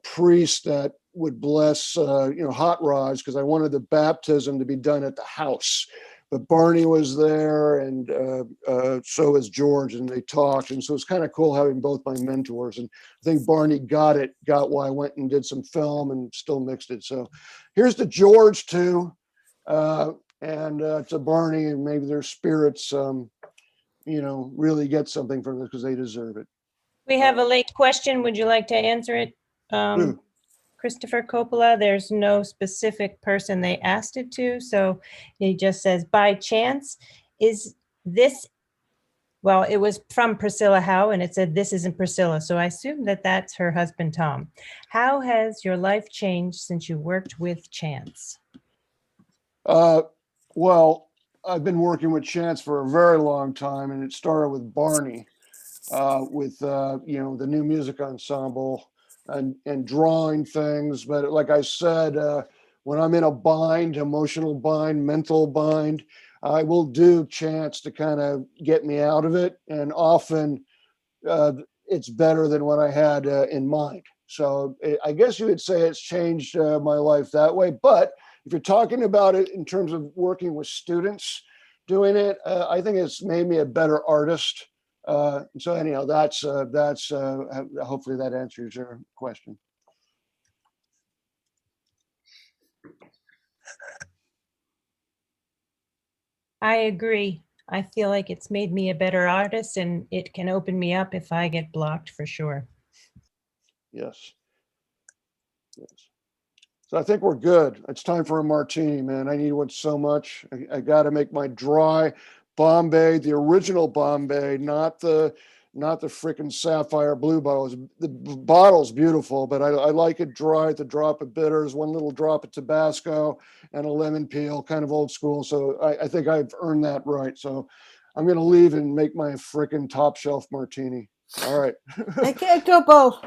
priest that would bless hot rods, because I wanted the baptism to be done at the house. But Barney was there, and so was George, and they talked. And so it's kind of cool having both my mentors. And I think Barney got why I went and did some film and still mixed it. So here's to George too, and to Barney, and maybe their spirits, really get something from this, because they deserve it. We have a late question. Would you like to answer it, Christopher Coppola? There's no specific person they asked it to, so he just says, by chance, is this, well, it was from Priscilla Howe, and it said, this isn't Priscilla, so I assume that that's her husband, Tom. How has your life changed since you worked with Chance? Well, I've been working with Chance for a very long time, and it started with Barney, with the new music ensemble, and drawing things. But like I said, when I'm in a bind, emotional bind, mental bind, I will do Chance to kind of get me out of it. And often it's better than what I had in mind. So I guess you would say it's changed my life that way. But if you're talking about it in terms of working with students doing it, I think it's made me a better artist. So anyhow, that's hopefully that answers your question. I agree. I feel like it's made me a better artist, and it can open me up if I get blocked, for sure. Yes. So I think we're good. It's time for a martini, man. I need one so much. I got to make my dry Bombay, the original Bombay, not the freaking sapphire blue bottles. The bottle's beautiful, but I like it dry, with a drop of bitters, one little drop of Tabasco, and a lemon peel, kind of old school. So I think I've earned that right. So I'm going to leave and make my freaking top shelf martini. All right. Make it a double.